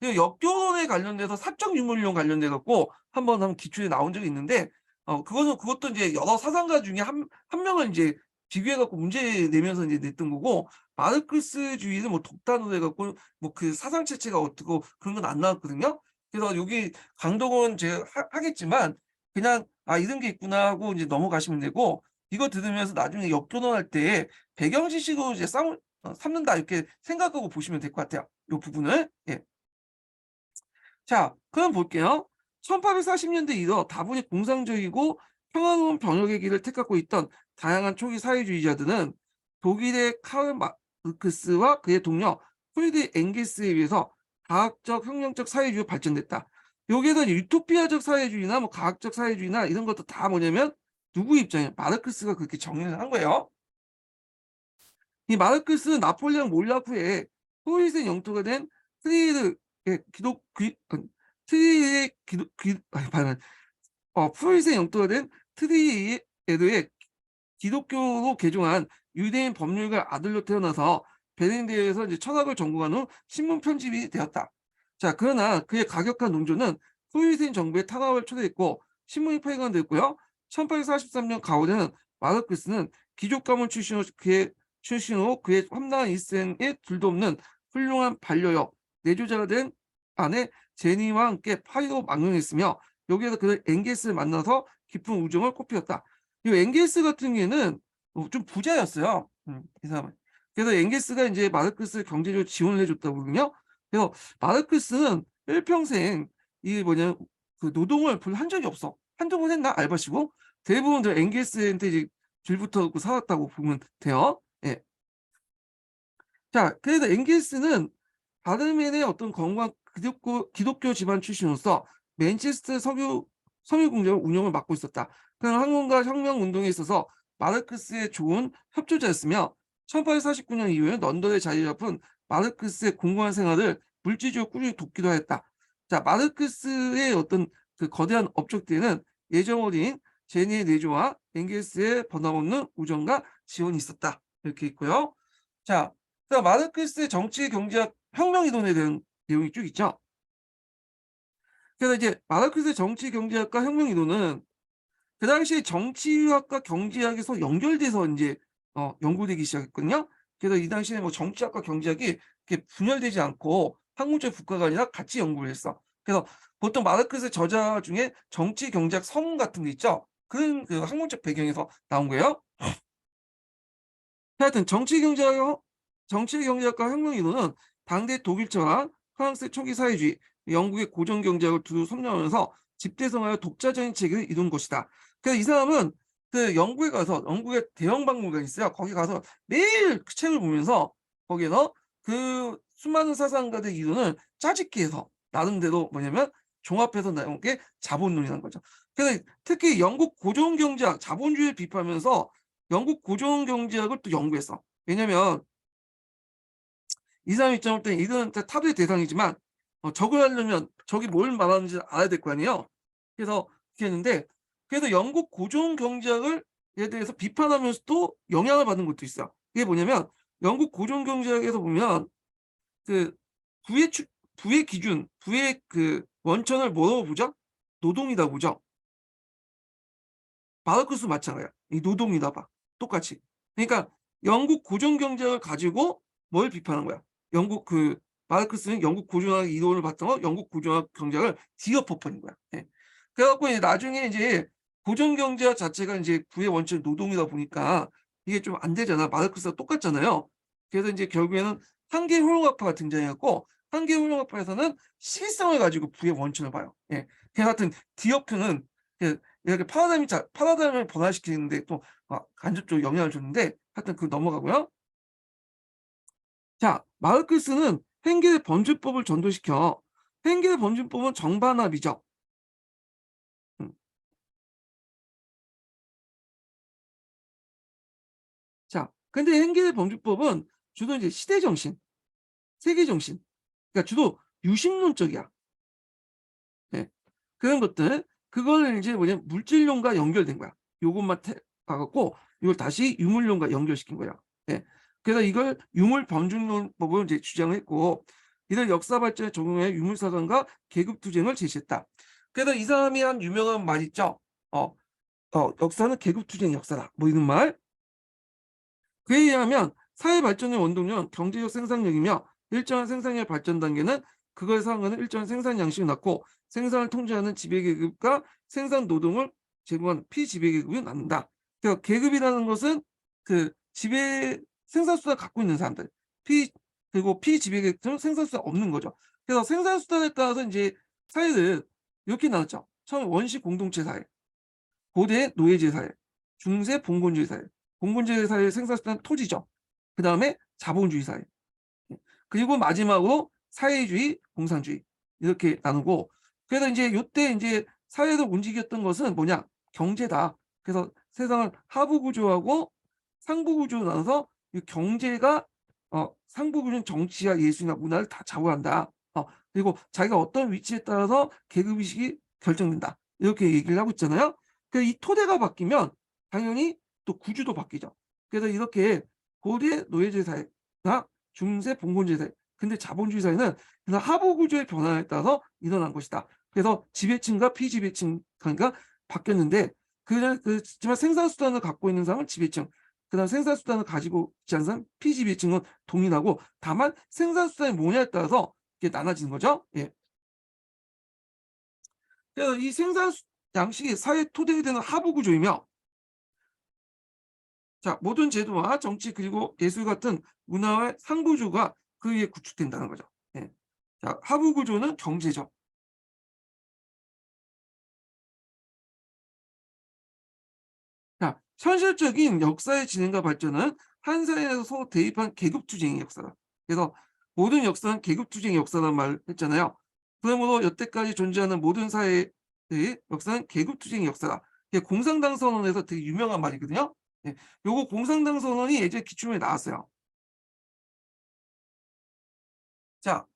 그 역교론에 관련돼서 사적 유물론 관련돼 갖고 한번 기출에 나온 적이 있는데 그것도 이제 여러 사상가 중에 한 명을 이제 비교해 갖고 문제 내면서 이제 냈던 거고 마르크스주의는 뭐 독단으로 해 갖고 뭐 그 사상 체체가 어떻고 그런 건 안 나왔거든요. 그래서 여기 강독은 제가 하겠지만 그냥 이런 게 있구나 하고 이제 넘어가시면 되고 이거 들으면서 나중에 역교론할 때 배경 지식으로 이제 삼는다 이렇게 생각하고 보시면 될 것 같아요. 이 부분을. 예. 자, 그럼 볼게요. 1840년대 이후 다분히 공상적이고 평화로운 번역의 길을 택하고 있던 다양한 초기 사회주의자들은 독일의 카르 마르크스와 그의 동료 프리드 엥겔스에 의해서 과학적 혁명적 사회주의로 발전됐다. 여기에서 유토피아적 사회주의나 뭐 과학적 사회주의나 이런 것도 다 뭐냐면 누구 입장이에요? 마르크스가 그렇게 정의를 한 거예요. 이 마르크스는 나폴레옹 몰락 후에 프로이센 영토가 된 트리르의 트리르의 프로이센 영토가 된 트리에르의 기독교로 개종한 유대인 법률가 아들로 태어나서 베를린대에서 이제 철학을 전공한 후 신문 편집이 되었다. 자, 그러나 그의 가격한 농조는 프로이센 정부의 탄압을 초래했고 신문이 폐간됐고요. 1843년 가을에는 마르크스는 귀족 가문 출신으로 그의 험난한 일생에 둘도 없는 훌륭한 반려역 내조자가 된 아내 제니와 함께 파리로 망명했으며 여기에서 그는 엥겔스를 만나서 깊은 우정을 꽃피웠다. 이 엥겔스 같은 경우에는 좀 부자였어요. 이 사람은. 그래서 엥겔스가 이제 마르크스를 경제적으로 지원을 해줬다고 그러거든요. 그래서 마르크스는 일평생 이 뭐냐 그 노동을 별로 한 적이 없어. 한두 번 했나 알바시고 대부분 엥겔스한테 이제 줄붙어갖고 살았다고 보면 돼요. 예. 자, 그래서 엥겔스는 바르멘의 어떤 건강 기독교 집안 출신으로서 맨체스터 석유공장 운영을 맡고 있었다. 그는 항공과 혁명 운동에 있어서 마르크스의 좋은 협조자였으며 1849년 이후에 런던에 자리 잡은 마르크스의 공무원 생활을 물질적으로 꾸준히 돕기도 했다. 자, 마르크스의 어떤 그 거대한 업적들은 예정 어린 제니의 내조와 엥겔스의 번함없는 우정과 지원이 있었다. 이렇게 있고요. 자, 그다음 마르크스의 정치 경제학 혁명 이론에 대한 내용이 쭉 있죠. 그래서 이제 마르크스의 정치 경제학과 혁명 이론은 그 당시에 정치학과 경제학에서 연결돼서 이제 연구되기 시작했거든요. 그래서 이 당시에 뭐 정치학과 경제학이 이렇게 분열되지 않고 학문적 국가가 아니라 같이 연구를 했어. 그래서 보통 마르크스 저자 중에 정치 경제학 서문 같은 게 있죠. 그런 그 학문적 배경에서 나온 거예요. 하여튼 정치 경제학과 혁명 이론은 당대 독일처럼 프랑스의 초기 사회주의, 영국의 고전 경제학을 두루 섭렵하면서 집대성하여 독자적인 체계를 이룬 것이다. 그래서 이 사람은 그 영국에 가서 영국의 대형 박물관이 있어요. 거기 가서 매일 그 책을 보면서 거기에서 그 수많은 사상가들의 이론을 짜집기 해서 나름대로 뭐냐면 종합해서 나온 게 자본론이라는 거죠. 그래서 특히 영국 고전 경제학, 자본주의를 비판하면서 영국 고전 경제학을 또 연구했어. 왜냐면 이 사람 입장을 때 이건 타도의 대상이지만 적을 하려면 적이 뭘 말하는지 알아야 될 거 아니에요. 그래서 그렇게 했는데 그래서 영국 고전 경제학을 에 대해서 비판하면서도 영향을 받은 것도 있어요. 이게 뭐냐면 영국 고전 경제학에서 보면 그 부의 기준, 부의 그 원천을 뭐라고 보죠? 노동이다 보죠. 마르크스 마찬가지야. 이 노동이다 봐. 똑같이. 그러니까 영국 고전 경제학을 가지고 뭘 비판한 거야? 마르크스는 영국 고전학 이론을 바탕으로 영국 고전학 경제학을 뒤엎어버린 거야. 예. 그래갖고 이제 나중에 이제 고전 경제학 자체가 이제 부의 원칙 노동이다 보니까 이게 좀 안 되잖아. 마르크스와 똑같잖아요. 그래서 이제 결국에는 한계 효용학파가 등장해갖고 한계 효용학파에서는 시기성을 가지고 부의 원천을 봐요. 예. 걔 같은 디어크는 이렇게 파라다임을 변화시키는데 또 간접적으로 영향을 줬는데 하여튼 그 넘어가고요. 자, 마르크스는 헨겔의 범주법을 전도시켜. 헨겔의 범주법은 정반합이죠. 음. 자, 근데 헨겔의 범주법은 주로 이제 시대 정신, 세계 정신, 그러니까 주로 유심론적이야. 예. 그런 것들, 그걸 이제 뭐냐면 물질론과 연결된 거야. 요것만 봐갖고 이걸 다시 유물론과 연결시킨 거야. 예. 그래서 이걸 유물 범준론법을 이제 주장했고, 이들 역사 발전에 적용해 유물사관과 계급 투쟁을 제시했다. 그래서 이 사람이 한 유명한 말 있죠. 어, 역사는 계급 투쟁 역사다. 뭐 이런 말. 그에 의하면 사회 발전의 원동력은 경제적 생산력이며 일정한 생산력 발전 단계는 그거에 상응하는 일정한 생산 양식을 낳고 생산을 통제하는 지배계급과 생산 노동을 제공하는 피지배계급이 낳는다. 그러니까 계급이라는 것은 그 지배 생산수단을 갖고 있는 사람들, 그리고 피지배계급은 생산수단 없는 거죠. 그래서 생산수단에 따라서 이제 사회를 이렇게 나눴죠. 처음 원시 공동체 사회, 고대 노예제 사회, 중세 봉건주의 사회. 봉건주의 사회의 생산수단 토지죠. 그 다음에 자본주의 사회. 그리고 마지막으로 사회주의, 공산주의. 이렇게 나누고, 그래서 이제 요때 이제 사회를 움직였던 것은 뭐냐? 경제다. 그래서 세상을 하부 구조하고 상부 구조로 나눠서 이 경제가 상부 구조는 정치와 예술이나 문화를 다 좌우한다. 그리고 자기가 어떤 위치에 따라서 계급의식이 결정된다. 이렇게 얘기를 하고 있잖아요. 그래서 이 토대가 바뀌면 당연히 또 구조도 바뀌죠. 그래서 이렇게 고대 노예제 사회나 중세 봉건주의 사회, 근데 자본주의 사회는 그냥 하부 구조의 변화에 따라서 일어난 것이다. 그래서 지배층과 피지배층 그러니까 바뀌었는데, 그렇지만 생산수단을 갖고 있는 사람은 지배층, 그다음 생산수단을 가지고 있지 않은 사람 피지배층은 동일하고, 다만 생산수단이 뭐냐에 따라서 이게 나눠지는 거죠. 예. 그래서 이 생산 양식이 사회 토대가 되는 하부 구조이며, 자, 모든 제도와 정치 그리고 예술 같은 문화의 상부구조가 그 위에 구축된다는 거죠. 예. 자, 하부 구조는 경제적. 자, 현실적인 역사의 진행과 발전은 한 사회에서 서로 대립한 계급투쟁의 역사다. 그래서 모든 역사는 계급투쟁의 역사란 말을 했잖아요. 그러므로 여태까지 존재하는 모든 사회의 역사는 계급투쟁의 역사다. 이게 공산당 선언에서 되게 유명한 말이거든요. 예, 요거 공산당 선언이 예전에 기출문에 나왔어요. 자,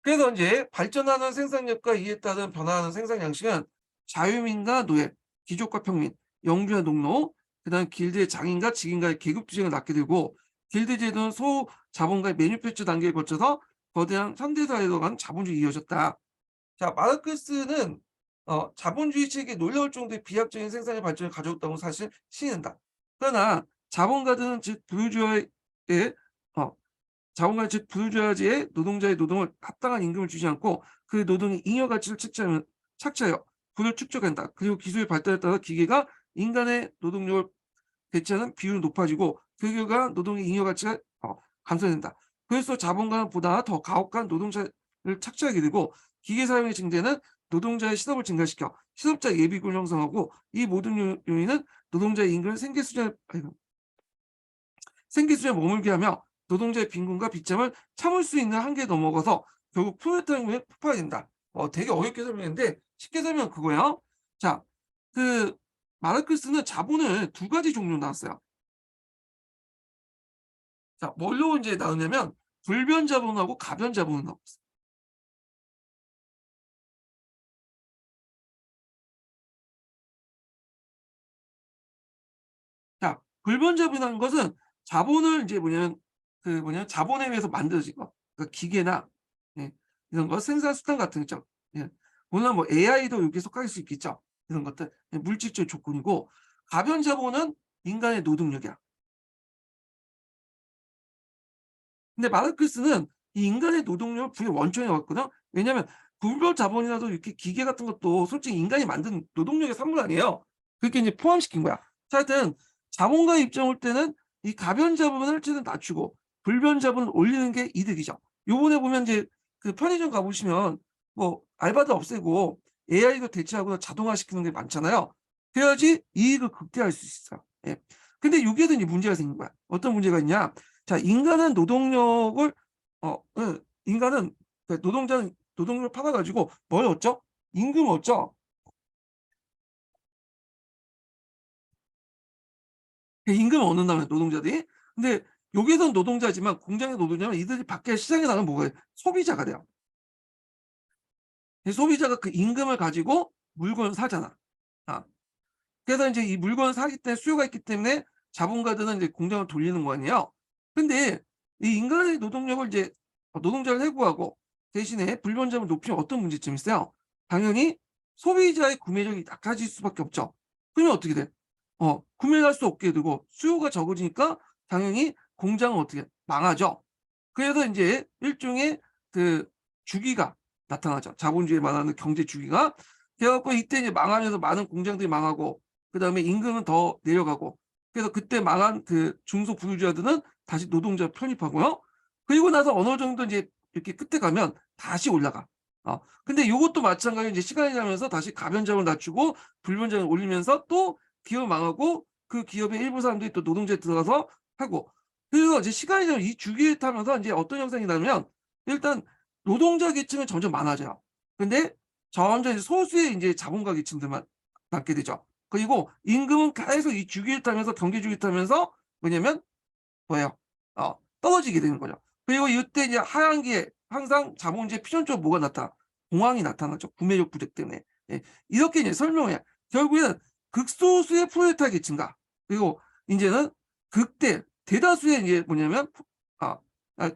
그래서 이제 발전하는 생산력과 이에 따른 변화하는 생산 양식은 자유민과 노예, 귀족과 평민, 영주와 농노, 그다음 길드의 장인과 직인과의 계급 투쟁을 낳게 되고, 길드 제도는 소자본가의 매니페스처 단계를 거쳐서 거대한 현대사회로 가는 자본주의 이어졌다. 자, 마르크스는 자본주의 체계에 놀라울 정도의 비약적인 생산의 발전을 가져왔다고 사실 시인한다. 그러나 자본가들은 즉 부르주아의 어, 자본가는 즉 부르주아지의 노동자의 노동을 합당한 임금을 주지 않고 그 노동이 잉여 가치를 착취하여 부를 축적한다. 그리고 기술의 발달에 따라 기계가 인간의 노동력을 대체하는 비율이 높아지고 그 결과 노동의 잉여 가치가 감소된다. 그래서 자본가는 보다 더 가혹한 노동자를 착취하게 되고, 기계 사용의 증대는 노동자의 실업을 증가시켜 실업자 예비군을 형성하고, 이 모든 요인은 노동자의 임금을 생계수준에 머물게 하며 노동자의 빈곤과 비참을 참을 수 있는 한계에 넘어가서 결국 프롤레타리즘에 폭발된다. 되게 어렵게 설명했는데 쉽게 설명은 그거예요. 자, 그 마르크스는 자본을 두 가지 종류로 나눴어요. 자, 뭘로 이제 나누냐면 불변 자본하고 가변 자본을 나눴어요. 자, 불변 자본이라는 것은 자본을 이제 자본에 의해서 만들어진 거. 그러니까 기계나 예, 이런 거 생산 수단 같은 거죠. 예. 물론 뭐 AI도 여기에 속할 수 있겠죠. 이런 것들 물질적 조건이고, 가변 자본은 인간의 노동력이야. 근데 마르크스는 이 인간의 노동력을 부의 원천에 왔거든. 왜냐하면 불법 자본이라도 이렇게 기계 같은 것도 솔직히 인간이 만든 노동력의 산물 아니에요. 그렇게 이제 포함시킨 거야. 자, 하여튼 자본가의 입장 올 때는 이 가변 자본을 최대한 낮추고 불변 자본을 올리는 게 이득이죠. 요번에 보면 이제 그 편의점 가보시면 뭐 알바도 없애고 AI도 대체하고 자동화시키는 게 많잖아요. 그래야지 이익을 극대화할 수 있어요. 예. 근데 여기에도 이제 문제가 생긴 거야. 어떤 문제가 있냐? 자, 인간은 노동력을 인간은 노동자는 노동력을 팔아가지고 뭘 얻죠? 임금을 얻죠. 임금을 얻는다면 노동자들이. 근데 여기에서는 노동자지만 공장의 노동자면 이들이 밖에 시장에 나가면 뭐가 소비자가 돼요. 소비자가 그 임금을 가지고 물건을 사잖아. 아. 그래서 이제 이 물건을 사기 때문에 수요가 있기 때문에 자본가들은 이제 공장을 돌리는 거 아니에요. 근데 이 인간의 노동력을 이제 노동자를 해고하고 대신에 불변점을 높이면 어떤 문제점이 있어요? 당연히 소비자의 구매력이 낮아질 수밖에 없죠. 그러면 어떻게 돼? 구매할 수 없게 되고 수요가 적어지니까 당연히 공장은 어떻게 망하죠. 그래서 이제 일종의 그 주기가 나타나죠. 자본주의에 말하는 경제 주기가. 그래갖고 이때 이제 망하면서 많은 공장들이 망하고 그다음에 임금은 더 내려가고 그래서 그때 망한 그 중소부유주들은 다시 노동자 편입하고요. 그리고 나서 어느 정도 이제 이렇게 끝에 가면 다시 올라가. 근데 요것도 마찬가지로 이제 시간이 지나면서 다시 가변점을 낮추고 불변점을 올리면서 또 기업 망하고 그 기업의 일부 사람들이 또 노동자에 들어가서 하고 그래서 이제 시간이 지나면 이 주기를 타면서 이제 어떤 현상이 나면 일단 노동자 계층은 점점 많아져요. 근데 점점 이제 소수의 이제 자본가 계층들만 남게 되죠. 그리고 임금은 계속 이 주기를 타면서 경기 주기를 타면서 뭐냐면 뭐예요? 떨어지게 되는 거죠. 그리고 이때 이제 하반기에 항상 자본주의 필연적으로 뭐가 나타나? 공황이 나타나죠. 구매력 부족 때문에. 예. 이렇게 이제 설명해요. 결국에는 극소수의 프롤레타리아 계층과 그리고 이제는 대다수의 이제 뭐냐면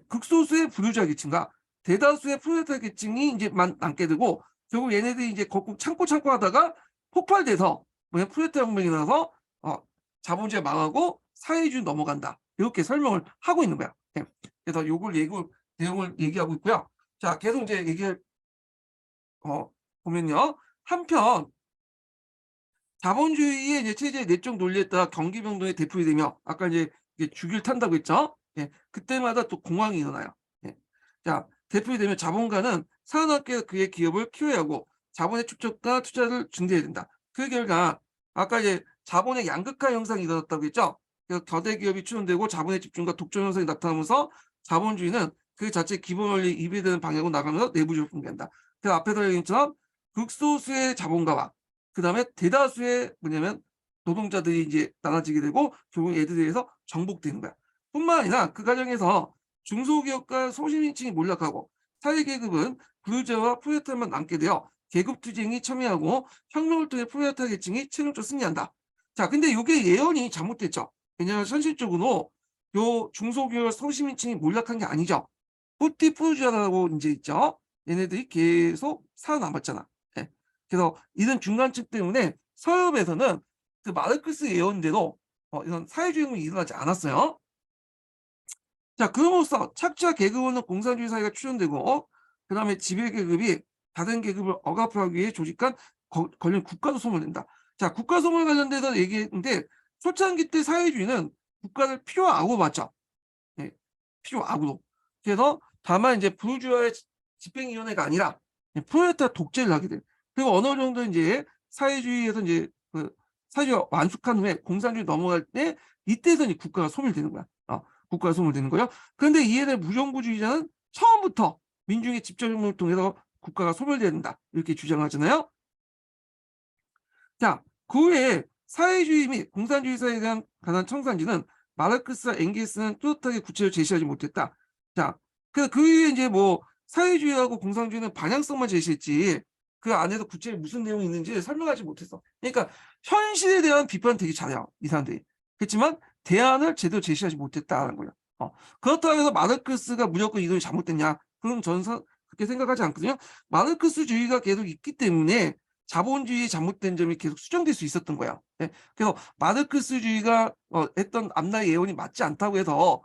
극소수의 부유자 계층과 대다수의 프롤레타리아 계층이 이제만 남게 되고 결국 얘네들이 이제 거꾸로 참고 하다가 폭발돼서 뭐냐 프롤레타리아 혁명이 나서 자본주의 망하고 사회주의 넘어간다. 이렇게 설명을 하고 있는 거야. 네. 그래서 요걸 내용을 얘기하고 있고요. 자, 계속 이제 얘기를 보면요. 한편 자본주의의 이제 체제의 내적 논리에 따라 경기병동의 대풀이 되며 아까 이제 주기를 탄다고 했죠. 예. 그때마다 또 공황이 일어나요. 예. 자, 대풀이 되면 자본가는 산업계 그의 기업을 키워야 하고 자본의 축적과 투자를 증대해야 된다. 그 결과 아까 이제 자본의 양극화 현상이 일어났다고 했죠. 그래서 거대 기업이 추론되고 자본의 집중과 독점 현상이 나타나면서 자본주의는 그 자체 기본 원리 이해되는 방향으로 나가면서 내부적으로 붕괴한다. 그래서 앞에서 얘기한 것처럼 극소수의 자본가와 그다음에 대다수의 뭐냐면 노동자들이 이제 나눠지게 되고 결국 얘들에 의해서 정복되는 거야. 뿐만 아니라 그 과정에서 중소기업과 소시민층이 몰락하고 사회계급은 부유자와 프롤레타리아만 남게 되어 계급투쟁이 첨예하고 혁명을 통해 프롤레타리아 계층이 최종적으로 승리한다. 자, 근데 이게 예언이 잘못됐죠. 왜냐하면 현실적으로 요 중소기업과 소시민층이 몰락한 게 아니죠. 뿌띠뿌주자라고 이제 있죠. 얘네들이 계속 살아남았잖아. 예. 그래서 이런 중간층 때문에 서유럽에서는 그 마르크스 예언대로 이런 사회주의 혁명이 일어나지 않았어요. 자, 그럼으로써 착취와 계급화는 공산주의 사회가 추진되고 그다음에 지배계급이 다른 계급을 억압하기 위해 조직한 관련 국가도 소멸된다. 자, 국가 소멸 관련돼서 얘기했는데 초창기 때 사회주의는 국가를 필요 악으로 봤죠. 네, 필요 악으로. 그래서 다만 이제 부르주아의 집행위원회가 아니라 프롤레타리아 독재를 하게 돼요. 그리고 어느 정도 이제 사회주의에서 이제 그 사회주의가 완숙한 후에 공산주의 넘어갈 때 이때에서 이제 국가가 소멸되는 거야. 국가가 소멸되는 거예요. 그런데 이에 대해 무정부주의자는 처음부터 민중의 집정혁명을 통해서 국가가 소멸된다 이렇게 주장하잖아요. 자, 그 외에 사회주의 및 공산주의 사회에 대한 관한 청산지는 마르크스와 엥겔스는 뚜렷하게 구체적으로 제시하지 못했다. 자, 그 위에 이제 뭐 사회주의하고 공산주의는 방향성만 제시했지 그 안에서 구체적으로 무슨 내용이 있는지 설명하지 못했어. 그러니까 현실에 대한 비판은 되게 잘해요. 이 사람들이. 그렇지만 대안을 제대로 제시하지 못했다는 거예요. 그렇다고 해서 마르크스가 무조건 이론이 잘못됐냐? 그럼 저는 그렇게 생각하지 않거든요. 마르크스주의가 계속 있기 때문에 자본주의의 잘못된 점이 계속 수정될 수 있었던 거야. 네. 그래서 마르크스주의가 했던 앞날의 예언이 맞지 않다고 해서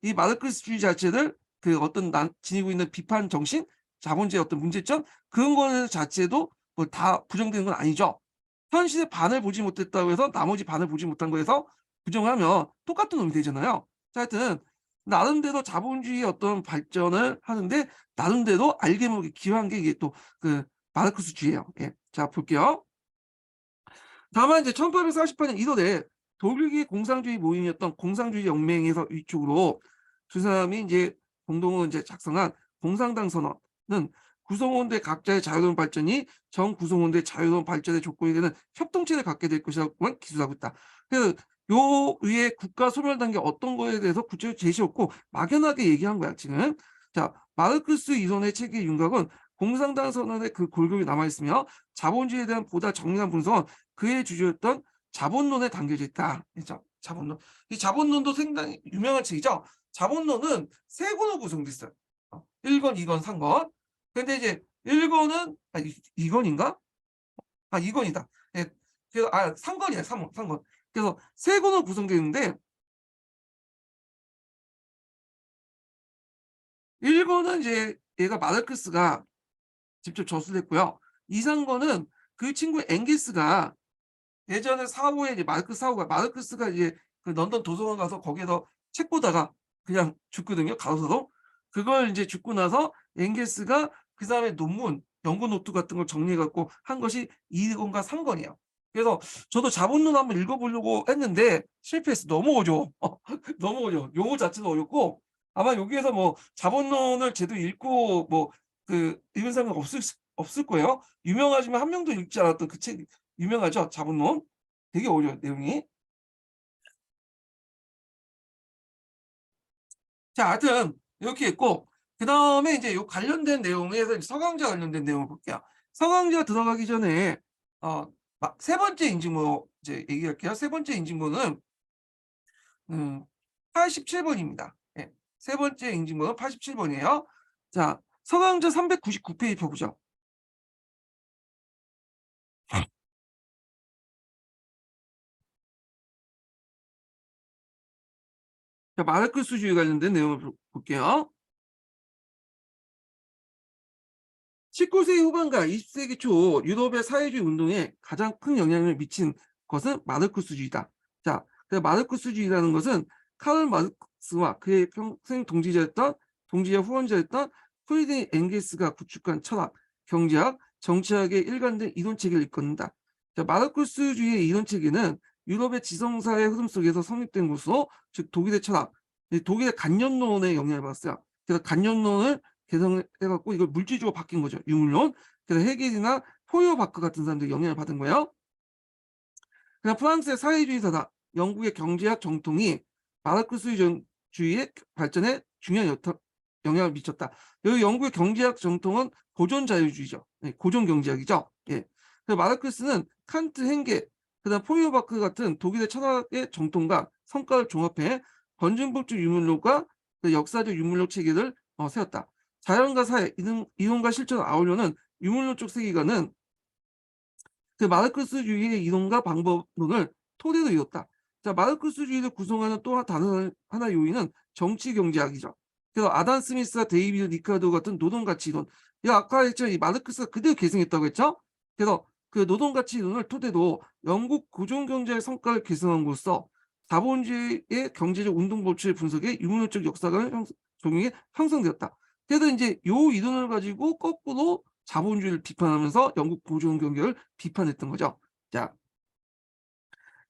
이 마르크스주의 자체를 그 어떤 지니고 있는 비판 정신 자본주의 어떤 문제점 그런 거 자체도 뭐 다 부정되는 건 아니죠. 현실의 반을 보지 못했다고 해서 나머지 반을 보지 못한 거에서 부정하면 똑같은 놈이 되잖아요. 자, 하여튼 나름대로 자본주의의 어떤 발전을 하는데 나름대로 알게 모르게 기여한 게 이게 또 그 마르크스주의예요. 예. 자, 볼게요. 다만 이제 1848년 1월에 독일계 공산주의 모임이었던 공산주의 연맹에서 위촉으로 두 사람이 이제 공동으로 이제 작성한 공산당 선언은 구성원대 각자의 자유로운 발전이 전 구성원대 자유로운 발전의 조건이 되는 협동체를 갖게 될 것이라고만 기술하고 있다. 그래서 요 위에 국가 소멸 단계 어떤 거에 대해서 구체적으로 제시 없고 막연하게 얘기한 거야 지금. 자, 마르크스 이론의 체계 윤곽은 공산당 선언의 그 골격이 남아있으며 자본주의에 대한 보다 정밀한 분석은 그의 주제였던 자본론에 담겨져 있다. 그렇죠? 자본론. 이 자본론도 상당히 유명한 책이죠. 자본론은 세 권으로 구성돼 있어요. 1권, 2권, 3권. 근데 이제 1권은 2권인가? 2권이다. 예. 그래서 3권이야. 3권. 그래서 세 권으로 구성되어 있는데 1권은 이제 얘가 마르크스가 직접 저술을 했고요. 2, 3권은 그 친구 엥게스가 예전에 사후에 이제 마르크스가 이제 그 런던 도서관 가서 거기에서 책 보다가 그냥 죽거든요. 가로서도. 그걸 이제 죽고 나서 엥게스가 그다음에 논문, 연구 노트 같은 걸 정리해 갖고 한 것이 2권과 3권이에요. 그래서 저도 자본론 한번 읽어보려고 했는데 실패했어. 너무 어려워. 너무 어려워. 용어 자체도 어렵고 아마 여기에서 뭐 자본론을 제대로 읽고 뭐 그 읽은 사람은 없을 거예요. 유명하지만 한 명도 읽지 않았던 그 책 유명하죠. 자본론. 되게 어려워요, 내용이. 자, 하여튼 이렇게 있고 그다음에 이제 요 관련된 내용에서 이제 서강자 관련된 내용을 볼게요. 서강자 들어가기 전에 세 번째 인증모 이제 얘기할게요. 세 번째 인증모는 87번입니다. 예. 세 번째 인증모는 87번이에요. 자, 서강자 399페이지 펴보죠. 자, 마르크스주의 관련된 내용을 볼게요. 19세기 후반과 20세기 초 유럽의 사회주의 운동에 가장 큰 영향을 미친 것은 마르크스주의다. 자, 마르크스주의라는 것은 카를 마르크스와 그의 평생 동지자 후원자였던 프리드리히 엥겔스가 구축한 철학, 경제학, 정치학의 일관된 이론체계를 이끌는다. 자, 마르크스주의의 이론체계는 유럽의 지성사의 흐름 속에서 성립된 것으로 즉 독일의 철학, 독일의 간념론의 영향을 받았어요. 그래서 간념론을 개성해갖고 이걸 물질적으로 바뀐 거죠. 유물론. 그래서 헤겔이나 포요바크 같은 사람들이 영향을 받은 거예요. 그다음 프랑스의 사회주의사다. 영국의 경제학 정통이 마르크스주의의 발전에 중요한 영향을 미쳤다. 여기 영국의 경제학 정통은 고전 자유주의죠. 네, 고전 경제학이죠. 예. 그래서 마르크스는 칸트, 헨겔, 그다음 포요바크 같은 독일의 철학의 정통과 성과를 종합해 건전법적 유물론과 역사적 유물론 체계를 세웠다. 자연과 사회, 이론과 실천을 아우려는 유물론적 세계관은 그 마르크스주의의 이론과 방법론을 토대로 이뤘다. 자, 마르크스주의를 구성하는 또 다른 하나 요인은 정치경제학이죠. 그래서 아담 스미스와 데이비드 리카르도 같은 노동가치 이론. 아까 했죠. 이 마르크스가 그대로 계승했다고 했죠. 그래서 그 노동가치 이론을 토대로 영국 고전경제의 성과를 계승함으로써 자본주의의 경제적 운동법칙을 분석해 유물론적 역사관을 적용해 형성되었다. 그래서 이제 요 이론을 가지고 거꾸로 자본주의를 비판하면서 영국 고전 경제를 비판했던 거죠. 자,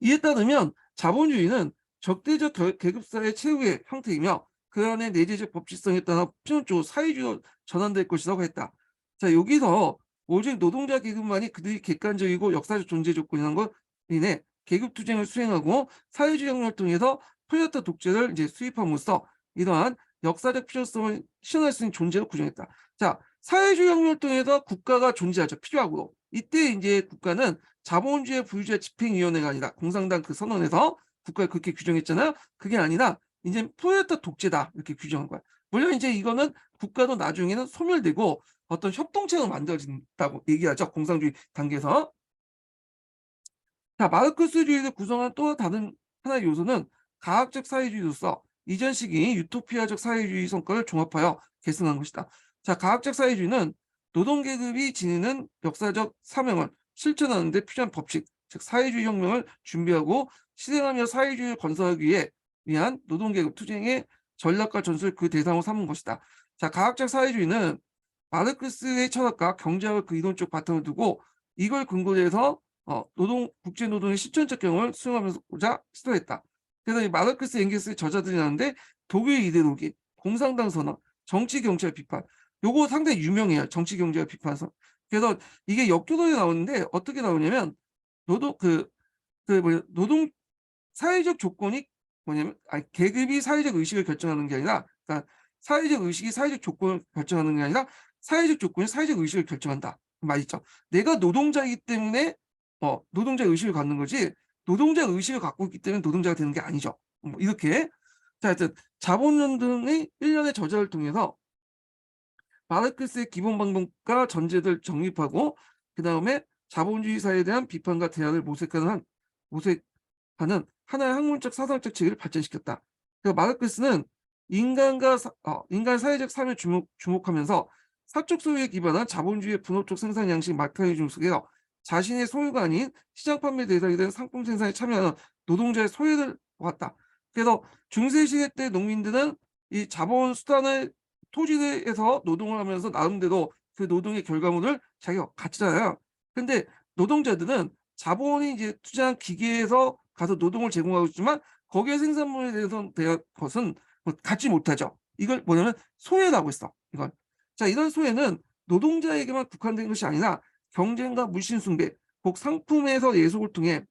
이에 따르면 자본주의는 적대적 계급사회 최후의 형태이며 그 안에 내재적 법칙성에 따라 필연적으로 사회주의로 전환될 것이라고 했다. 자, 여기서 오직 노동자 계급만이 그들이 객관적이고 역사적 존재 조건이라는 것 인해 계급 투쟁을 수행하고 사회주의 혁명을 통해서 프롤레타 독재를 이제 수입함으로써 이러한 역사적 필요성을 실현할 수 있는 존재로 구정했다. 자, 사회주의 혁명을 통해서 국가가 존재하죠. 필요하고. 이때 이제 국가는 자본주의 부유주의 집행위원회가 아니라 공산당 그 선언에서 국가를 그렇게 규정했잖아요. 그게 아니라 이제 프롤레타 독재다 이렇게 규정한 거야. 물론 이제 이거는 국가도 나중에는 소멸되고 어떤 협동체가 만들어진다고 얘기하죠. 공산주의 단계에서. 자, 마르크스주의를 구성한 또 다른 하나의 요소는 가학적 사회주의로서 이전 시기 유토피아적 사회주의 성과를 종합하여 계승한 것이다. 자, 가학적 사회주의는 노동계급이 지니는 역사적 사명을 실천하는 데 필요한 법칙, 즉 사회주의 혁명을 준비하고 실행하며 사회주의를 건설하기 위한 노동계급 투쟁의 전략과 전술을 그 대상으로 삼은 것이다. 자, 가학적 사회주의는 마르크스의 철학과 경제학을 그 이론적 바탕을 두고 이걸 근거로 해서 국제노동의 실천적 경험을 수용하면서자 시도했다. 그래서 이 마르크스, 엥겔스의 저자들이 나는데 독일 이데올로기, 공산당 선언, 정치 경찰 비판, 요거 상당히 유명해요. 정치 경제학 비판서. 그래서 이게 역교도에 나오는데 어떻게 나오냐면 노동 사회적 조건이 뭐냐면 계급이 사회적 의식을 결정하는 게 아니라, 그러니까 사회적 의식이 사회적 조건을 결정하는 게 아니라 사회적 조건이 사회적 의식을 결정한다. 맞죠? 내가 노동자이기 때문에 노동자의 의식을 갖는 거지, 노동자의 의식을 갖고 있기 때문에 노동자가 되는 게 아니죠. 이렇게. 자, 하여튼 자본론 등의 일련의 저자를 통해서 마르크스의 기본 방법과 전제들 정립하고 그 다음에 자본주의 사회에 대한 비판과 대안을 모색하는 하나의 학문적 사상적 체계를 발전시켰다. 그러니까 마르크스는 인간 사회적 삶에 주목하면서 사적 소유에 기반한 자본주의의 분업적 생산 양식 마케티즘 속에서 자신의 소유가 아닌 시장 판매 대상이 된 상품 생산에 참여하는 노동자의 소외를 보았다. 그래서 중세시대 때 농민들은 이 자본 수단을 토지에서 노동을 하면서 나름대로 그 노동의 결과물을 자기가 갖잖아요. 근데 노동자들은 자본이 이제 투자한 기계에서 가서 노동을 제공하고 있지만 거기에 생산물에 대한 것은 갖지 못하죠. 이걸 뭐냐면 소외라고 했어. 이걸. 자, 이런 소외는 노동자에게만 국한된 것이 아니라 경쟁과 물신숭배, 곧 상품에서 예속을 통해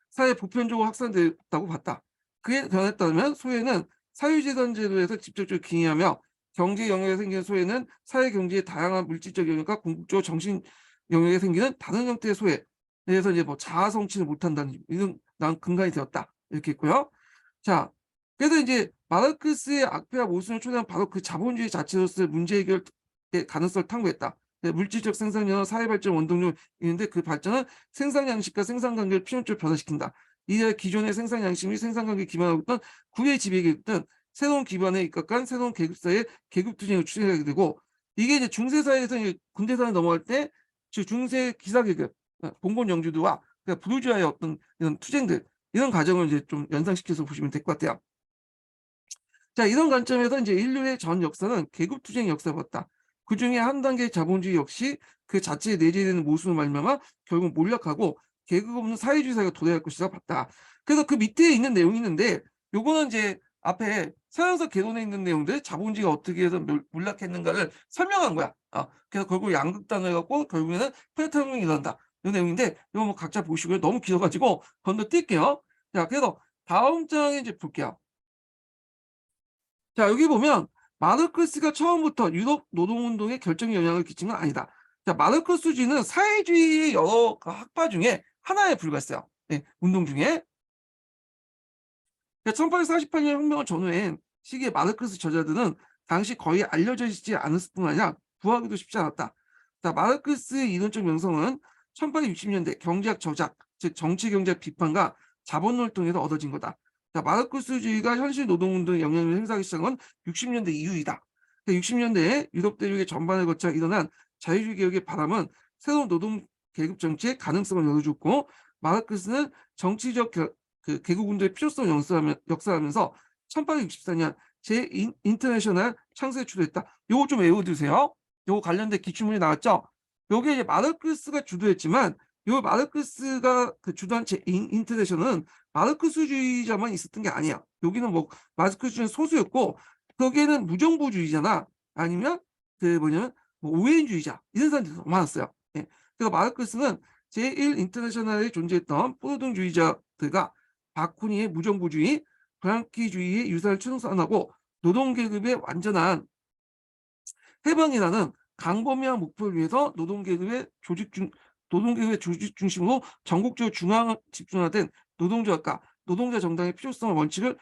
사회 보편적으로 확산됐다고 봤다. 그에 변했다면 소외는 사유재산 제도에서 직접적으로 기인하며 경제 영역에 생기는 소외는 사회 경제의 다양한 물질적 영역과 궁극적으로 정신 영역에 생기는 다른 형태의 소외에 대해서 이제 뭐 자아 성취를 못한다는 이런 난 근간이 되었다. 이렇게 있고요. 자, 그래서 이제 마르크스의 악폐와 모순을 초래한 바로 그 자본주의 자체로서의 문제 해결의 가능성을 탐구했다. 물질적 생산력, 사회 발전 원동력이 있는데 그 발전은 생산 양식과 생산 관계를 필연적으로 변화시킨다. 이에 기존의 생산 양식이 생산 관계에 기반하고 있던 구의 지배계급 등 새로운 기반에 입각한 새로운 계급사의 계급 투쟁을 추진하게 되고, 이게 이제 중세사회에서 근대사회 넘어갈 때 중세 기사계급, 봉건 영주들과 부르주아의 어떤 이런 투쟁들, 이런 과정을 이제 좀 연상시켜서 보시면 될 것 같아요. 자, 이런 관점에서 이제 인류의 전 역사는 계급 투쟁 역사였다. 그 중에 한 단계 자본주의 역시 그 자체에 내재되는 모순을 말미암아 결국 몰락하고 계급 없는 사회주의 사회가 도래할 것이라 봤다. 그래서 그 밑에 있는 내용이 있는데, 요거는 이제 앞에 서양사 개론에 있는 내용들, 자본주의가 어떻게 해서 몰락했는가를 설명한 거야. 그래서 결국 양극단을 해갖고 결국에는 프레타령이 일어난다. 이 내용인데, 이거 뭐 각자 보시고요. 너무 길어가지고 건너뛸게요. 자, 그래서 다음 장에 이제 볼게요. 자, 여기 보면 마르크스가 처음부터 유럽 노동운동에 결정적 영향을 끼친 건 아니다. 자, 마르크스주의는 사회주의의 여러 학파 중에 하나에 불과했어요. 네, 운동 중에. 1848년 혁명을 전후한 시기에 마르크스 저자들은 당시 거의 알려져 있지 않았을 뿐 아니라 구하기도 쉽지 않았다. 자, 마르크스의 이론적 명성은 1860년대 경제학 저작, 즉 정치경제학 비판과 자본론을 통해서 얻어진 거다. 자, 마르크스주의가 현실 노동운동에 영향을 행사하기 시작한 건 60년대 이후이다. 60년대에 유럽 대륙의 전반을 거쳐 일어난 자유주의 개혁의 바람은 새로운 노동 계급 정치의 가능성을 열어줬고, 마르크스는 정치적 개국운동의 필요성을 역사하면서 1864년 제 인터내셔널 창설에 주도했다. 요거 좀 외워두세요. 요거 관련된 기출문이 나왔죠. 요게 이제 마르크스가 주도했지만, 요 마르크스가 주도한 제 인터내셔널은 마르크스주의자만 있었던 게 아니야. 여기는 뭐 마르크스주의는 소수였고, 거기에는 무정부주의자나 아니면 뭐냐면 뭐 오해인주의자 이런 사람들이 더 많았어요. 예. 그래서 마르크스는 제1인터내셔널에 존재했던 포도등주의자들과 바쿠니의 무정부주의, 프랑키주의의 유산을 추상하고 노동계급의 완전한 해방이라는 강범위한 목표를 위해서 노동계급의 조직 중심으로 전국적으로 중앙 집중화된 노동조합과 노동자 정당의 필요성을 원칙을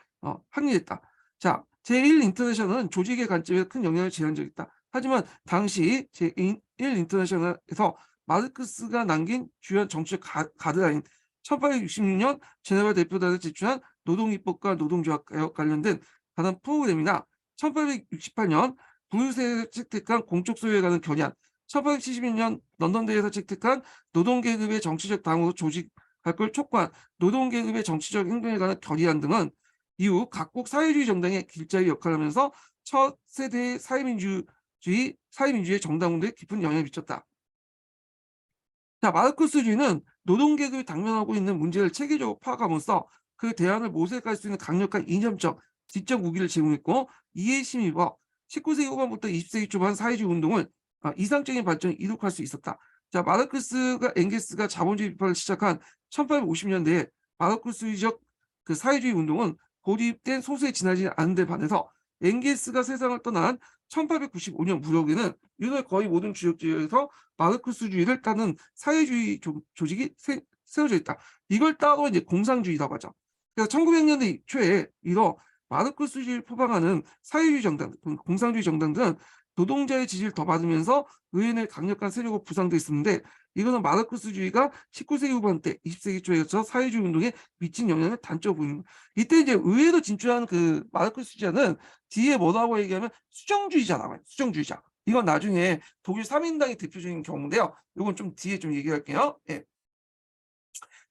확립했다. 자, 제1인터내셔널은 조직의 관점에서 큰 영향을 제한적이다. 하지만 당시 제1인터내셔널에서 마르크스가 남긴 주요 정치적 가드라인 1866년 제네바 대표단에 제출한 노동입법과 노동조합 관련된 다른 프로그램이나 1868년 부유세에서 채택한 공적 소유에 관한 결의안, 1871년 런던대회에서 채택한 노동계급의 정치적 당으로 조직할 걸 촉구한 노동계급의 정치적 행동에 관한 결의안 등은 이후 각국 사회주의 정당의 길자의 역할을 하면서 첫 세대의 사회민주주의 정당 운동에 깊은 영향을 미쳤다. 자, 마르크스주의는 노동계급이 당면하고 있는 문제를 체계적으로 파악함으로써 그 대안을 모색할 수 있는 강력한 이념적, 지적 무기를 제공했고, 이에 힘입어 19세기 후반부터 20세기 초반 사회주의 운동을 이상적인 발전을 이룩할 수 있었다. 자, 마르크스가 엥겔스가 자본주의 비판을 시작한 1850년대에 마르크스주의적 그 사회주의 운동은 고립된 소수에 지나지 않은 데 반해서 엥겔스가 세상을 떠난 1895년 무렵에는 이는 거의 모든 주역지에서 마르크스주의를 따는 사회주의 조직이 세워져 있다. 이걸 따로 이제 공산주의라고 하죠. 그래서 1900년대 초에 이런 마르크스주의를 표방하는 사회주의 정당, 공산주의 정당들은 노동자의 지지를 더 받으면서 의회의 강력한 세력으로 부상돼 있었는데, 이거는 마르크스주의가 19세기 후반 때 20세기 초에서 사회주의 운동에 미친 영향을 단적으로 보이는 거예요. 이때 이제 의회로 진출한 그 마르크스주의자는 뒤에 뭐라고 얘기하면 수정주의자라고 해요. 수정주의자. 이건 나중에 독일 3인당이 대표적인 경우인데요. 이건 좀 뒤에 좀 얘기할게요. 예.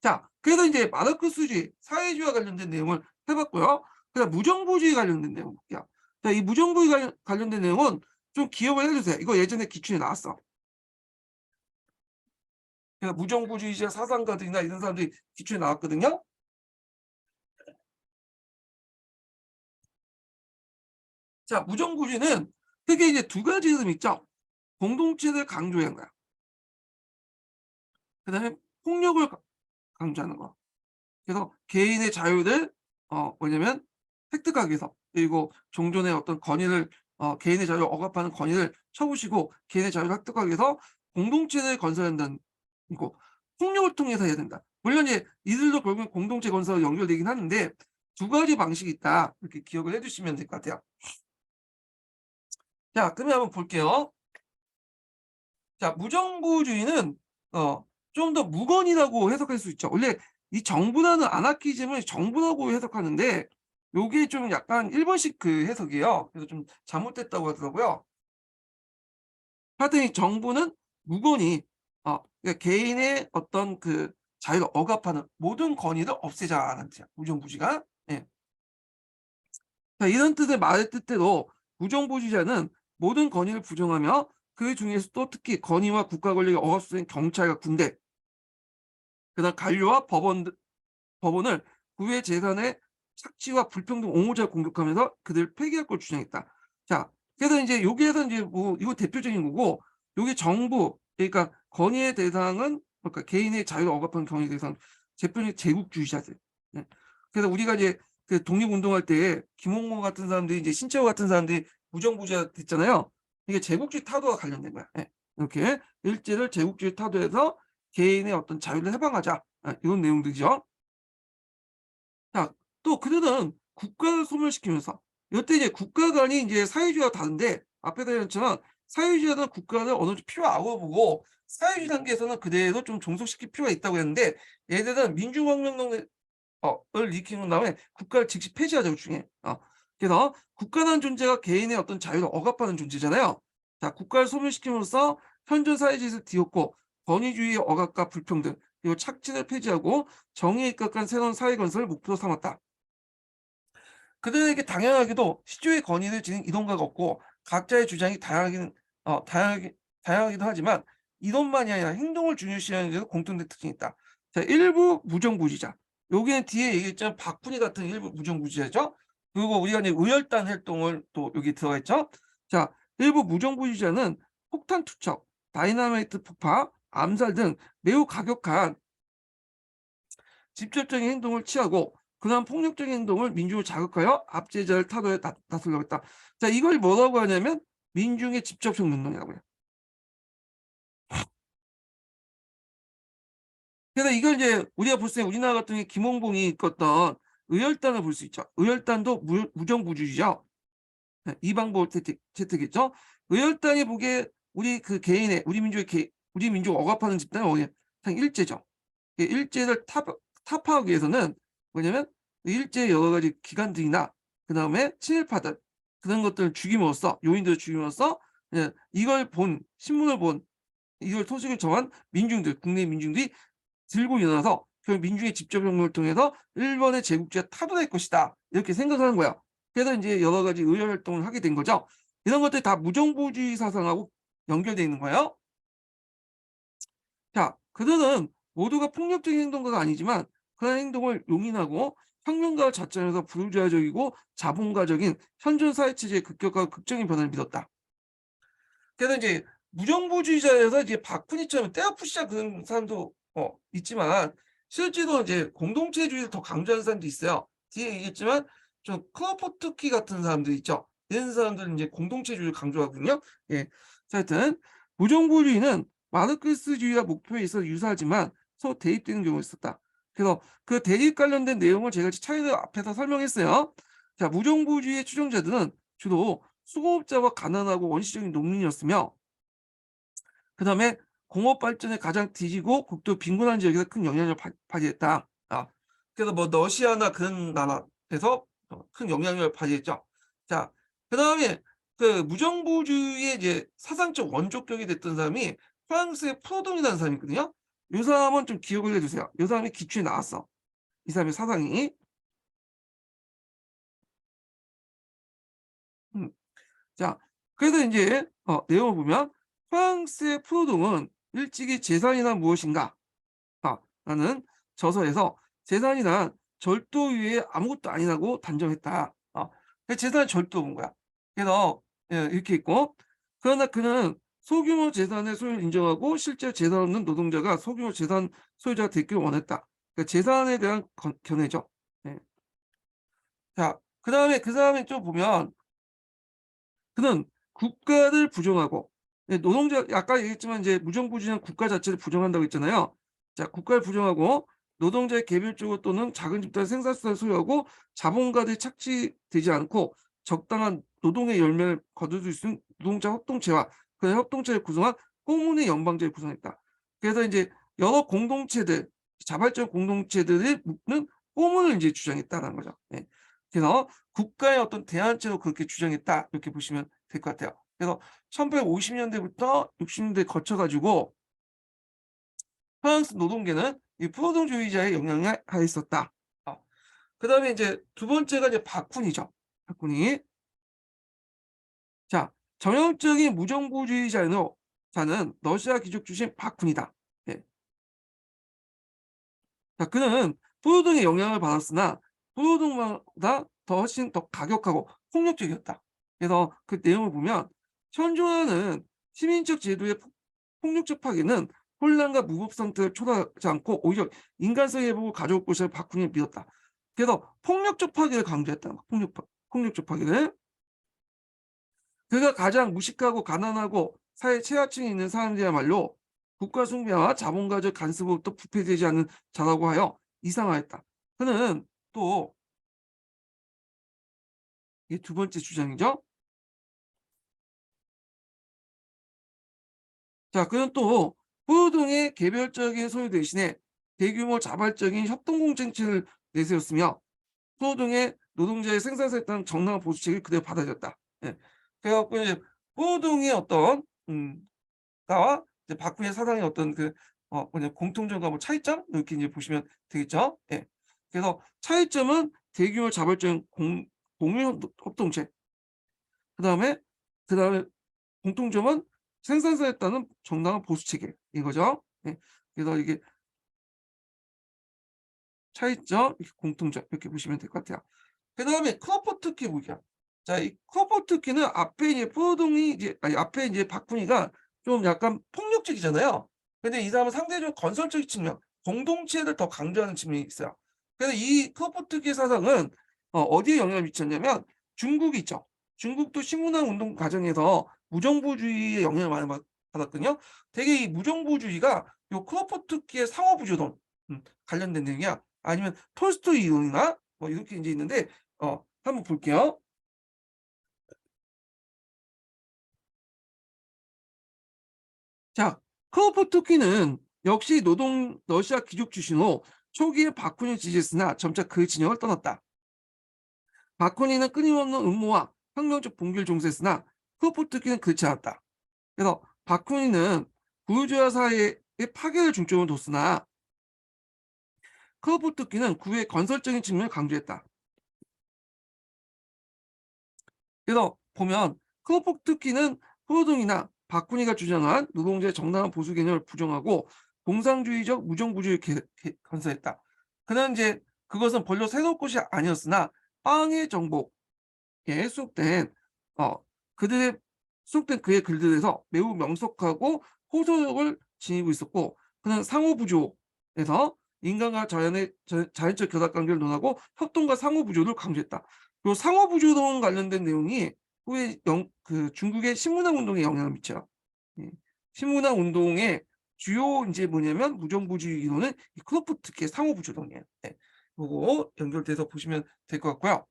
자, 그래서 이제 마르크스주의, 사회주의와 관련된 내용을 해봤고요. 그다음 무정부주의 관련된 내용 볼게요. 자, 이 무정부주의 관련된 내용은 좀 기억을 해주세요. 이거 예전에 기출에 나왔어. 그러니까 무정부주의자 사상가들이나 이런 사람들이 기출에 나왔거든요. 자, 무정부주의는 크게 이제 두 가지 흐름이 있죠. 공동체를 강조한 거야. 그다음에 폭력을 강조하는 거. 그래서 개인의 자유를 뭐냐면 획득하기 위해서, 그리고 종전의 어떤 권위를 개인의 자유를 억압하는 권위를 쳐부시고 개인의 자유를 획득하기 위해서 공동체를 건설한다는 거. 폭력을 통해서 해야 된다. 물론 이제 이들도 결국엔 공동체 건설로 연결되긴 하는데 두 가지 방식이 있다. 이렇게 기억을 해주시면 될 것 같아요. 자, 그러면 한번 볼게요. 자, 무정부주의는 좀 더 무건이라고 해석할 수 있죠. 원래 이 정부라는 아나키즘을 정부라고 해석하는데 요게 좀 약간 일본식 그 해석이에요. 그래서 좀 잘못됐다고 하더라고요. 하여튼 이 정부는 무건히 그러니까 개인의 어떤 그 자유를 억압하는 모든 권위를 없애자라는 뜻이야. 무정부주의가. 예. 자, 이런 뜻의 말의 뜻대로 무정부주의자는 모든 권위를 부정하며 그 중에서도 특히 권위와 국가 권력의 억압수인 경찰과 군대, 그다음 관료와 법원을 구의 재산의 착취와 불평등 옹호자를 공격하면서 그들을 폐기할 걸 주장했다. 자, 그래서 이제 여기에서 이제 뭐 이거 대표적인 거고, 여기 정부, 그러니까 권위의 대상은 그러니까 개인의 자유를 억압하는 경우의 대상, 대표적인 제국주의자들. 네. 그래서 우리가 이제 그 독립운동할 때 김홍모 같은 사람들이 이제 신채호 같은 사람들이 무정부주의자 됐잖아요. 이게 제국주의 타도와 관련된 거야. 네. 이렇게 일제를 제국주의 타도에서 개인의 어떤 자유를 해방하자. 이런 내용들이죠. 자, 또 그들은 국가를 소멸시키면서 이때 이제 국가 간이 이제 사회주의와 다른데, 앞에서 얘기했지만 사회주의는 국가를 어느 정도 필요하고 보고 사회주의 단계에서는 그대로 좀 종속시킬 필요가 있다고 했는데, 얘들은 민주혁명을 일으키는 다음에 국가를 즉시 폐지하자고 중에. 그래서 국가라는 존재가 개인의 어떤 자유를 억압하는 존재잖아요. 자, 국가를 소멸시킴으로써 현존 사회주의를 뒤엎고 권위주의의 억압과 불평등, 그리고 착취를 폐지하고 정의에 입각한 새로운 사회 건설을 목표로 삼았다. 그들에게 당연하게도 시조의 권위를 지닌 이론가가 없고 각자의 주장이 다양하기도 하지만 이론만이 아니라 행동을 중요시하는 데도 공통된 특징이 있다. 자, 일부 무정부주의자. 여기는 뒤에 얘기했지만 박훈이 같은 일부 무정부주의자죠. 그리고 우리가 이제 의열단 활동을 또 여기 들어가 있죠. 자, 일부 무정부주의자는 폭탄 투척, 다이나마이트 폭파, 암살 등 매우 가격한 직접적인 행동을 취하고 그러한 폭력적인 행동을 민중을 자극하여 압제자를 타도에 다스리려고 했다. 자, 이걸 뭐라고 하냐면 민중의 직접적 운동이라고 해요. 그래서 이걸 이제 우리가 볼 때 우리나라 같은 경우에 김홍봉이 이끌었던 의열단을 볼 수 있죠. 의열단도 무정부주의죠. 이방보 채택했죠. 의열단이 보기에 우리 그 개인의 우리 민족 억압하는 집단은 뭐냐? 일제죠. 일제를 타파하기 위해서는 뭐냐면 일제의 여러 가지 기관들이나 그 다음에 친일파들, 그런 것들을 죽임으로써 요인들을 죽임으로써 이걸 본 신문을 본 이걸 소식을 정한 민중들 국내 민중들이 들고 일어나서 그 민중의 직접 행동을 통해서 일본의 제국주의가 타도될 것이다 이렇게 생각하는 거야. 그래서 이제 여러 가지 의회 활동을 하게 된 거죠. 이런 것들이 다 무정부주의 사상하고 연결되어 있는 거예요. 자, 그들은 모두가 폭력적인 행동가가 아니지만 그런 행동을 용인하고 혁명가를 자처해서 부르주아적이고 자본가적인 현존 사회체제의 급격하고 극적인 변화를 믿었다. 그래서 이제 무정부주의자에서 이제 박훈이처럼 떼어푸시자 그런 사람도 있지만 실제로 이제 공동체주의를 더 강조하는 사람도 있어요. 뒤에 얘기했지만 좀 크로포트키 같은 사람들 있죠. 이런 사람들은 이제 공동체주의를 강조하거든요. 예. 자, 하여튼 무정부주의는 마르크스주의와 목표에 있어 유사하지만 서로 대립되는 경우가 있었다. 그래서 그 대립 관련된 내용을 제가 차이를 앞에서 설명했어요. 자, 무정부주의의 추종자들은 주로 수고업자와 가난하고 원시적인 농민이었으며 그다음에 공업 발전에 가장 뒤지고 국도 빈곤한 지역에서 큰 영향을 발휘했다. 그래서 뭐 러시아나 그런 나라에서 큰 영향을 발휘했죠. 자, 그다음에 그 무정부주의의 이제 사상적 원조격이 됐던 사람이 프랑스의 프로동이라는 사람이거든요. 이 사람은 좀 기억을 해주세요. 이 사람이 기출에 나왔어. 이 사람의 사상이. 음. 자, 그래서 이제 내용을 보면 프랑스의 프로동은 일찍이 재산이란 무엇인가? 라는 저서에서 재산이란 절도 위에 아무것도 아니라고 단정했다. 재산은 절도 본 거야. 그래서 이렇게 있고 그러나 그는 소규모 재산의 소유를 인정하고 실제 재산 없는 노동자가 소규모 재산 소유자가 되기를 원했다. 그러니까 재산에 대한 견해죠. 네. 자, 그 다음에 그 사람이 좀 보면 그는 국가를 부정하고 노동자 아까 얘기했지만 이제 무정부주의는 국가 자체를 부정한다고 했잖아요. 자, 국가를 부정하고 노동자의 개별적으로 또는 작은 집단의 생산수단을 소유하고 자본가들이 착취되지 않고 적당한 노동의 열매를 거둘 수 있는 노동자 협동체와 그 협동체를 구성한 공문의 연방제를 구성했다. 그래서 이제 여러 공동체들, 자발적 공동체들을 묶는 꼬문을 이제 주장했다는 거죠. 네. 그래서 국가의 어떤 대안체로 그렇게 주장했다 이렇게 보시면 될 것 같아요. 그래서 1850년대부터 60년대 거쳐가지고 프랑스 노동계는 이 프로동주의자의 영향을 하에 있었다. 그 다음에 이제 두 번째가 이제 박훈이죠. 박훈이. 자, 전형적인 무정부주의자는 러시아 귀족 출신 박훈이다. 예. 자, 그는 포로동의 영향을 받았으나 포로동보다 훨씬 더 가격하고 폭력적이었다. 그래서 그 내용을 보면 현존하는 시민적 제도의 폭력적 파괴는 혼란과 무법 상태를 초래하지 않고 오히려 인간성 회복을 가져올 것이라 박훈이 믿었다. 그래서 폭력적 파괴를 강조했다. 폭력적 파괴를. 그가 가장 무식하고 가난하고 사회 최하층에 있는 사람들이야말로 국가 숭배와 자본가적 간섭으로부터 부패되지 않는 자라고 하여 이상하였다. 그는 또 이게 두 번째 주장이죠. 자, 그는 또 포유동의 개별적인 소유 대신에 대규모 자발적인 협동공동체를 내세웠으며 포유동의 노동자의 생산성에 따른 정당한 보수책을 그대로 받아들였다. 예. 그래갖고 이제 포유동의 어떤 나와 이제 박근혜 사상의 어떤 그 뭐냐 공통점과 뭐 차이점 이렇게 이제 보시면 되겠죠. 예. 그래서 차이점은 대규모 자발적인 공유 협동체. 그다음에 공통점은 생산성에 따른 정당한 보수 체계 이거죠. 예. 그래서 이게 차이점, 공통점 이렇게 보시면 될 것 같아요. 그다음에 크로포트키 보기야. 자, 이 크로포트키는 앞에 이제 포동이 이제 앞에 이제 박훈이가 좀 약간 폭력적이잖아요. 근데 이 사람은 상대적으로 건설적인 측면, 공동체를 더 강조하는 측면이 있어요. 그래서 이 크로포트키 사상은 어디에 영향을 미쳤냐면 중국이 있죠. 중국도 신문화 운동 과정에서 무정부주의의 영향을 많이 받았거든요. 되게 이 무정부주의가 요 크로포트키의 상호부조론 관련된 내용이야. 아니면 톨스토이 이론이나 뭐 이렇게 이제 있는데 한번 볼게요. 자, 크로포트키는 역시 러시아 귀족 출신으로 초기에 바쿠니 지지했으나 점차 그 진영을 떠났다. 바쿠니는 끊임없는 음모와 혁명적 봉기를 종소했으나 크로포트키는 그렇지 않았다. 그래서 바쿠니는 구유주와 사회의 파괴를 중점으로 뒀으나 크로포트키는 구의 건설적인 측면을 강조했다. 그래서 보면 크로포트키는 포로동이나 바쿠니가 주장한 노동자의 정당한 보수 개념을 부정하고 공상주의적 무정부주의를 건설했다. 그는 이제 그것은 본래 새로운 것이 아니었으나 빵의 정복에 수록된 어 그들의 수록된 그의 글들에서 매우 명석하고 호소력을 지니고 있었고, 그는 상호부조에서 인간과 자연의 자연적 결합관계를 논하고 협동과 상호부조를 강조했다. 요 상호부조론 관련된 내용이 후에 중국의 신문화 운동에 영향을 미쳐요. 예. 신문화 운동의 주요 이제 뭐냐면 무정부주의 이론은 이 크로프트키의 상호부조론이에요. 네. 요거 연결돼서 보시면 될 것 같고요.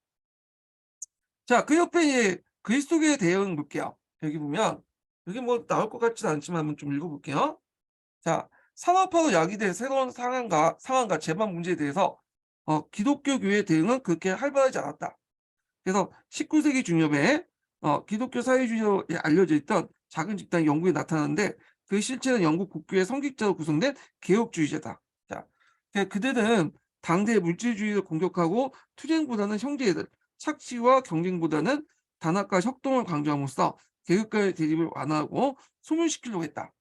자, 그 옆에 이제 그리스도교의 대응 볼게요. 여기 보면 여기 뭐 나올 것 같지는 않지만 한번 좀 읽어볼게요. 자, 산업화로 야기된 새로운 상황과 재반 문제에 대해서 기독교 교회의 대응은 그렇게 활발하지 않았다. 그래서 19세기 중엽에 기독교 사회주의에 알려져 있던 작은 집단이 영국에 나타났는데 그 실체는 영국 국교의 성직자로 구성된 개혁주의자다. 자, 그들은 당대의 물질주의를 공격하고 투쟁보다는 형제들, 착취와 경쟁보다는 단합과 협동을 강조함으로써 계급과의 대립을 완화하고 소멸시키려고 했다.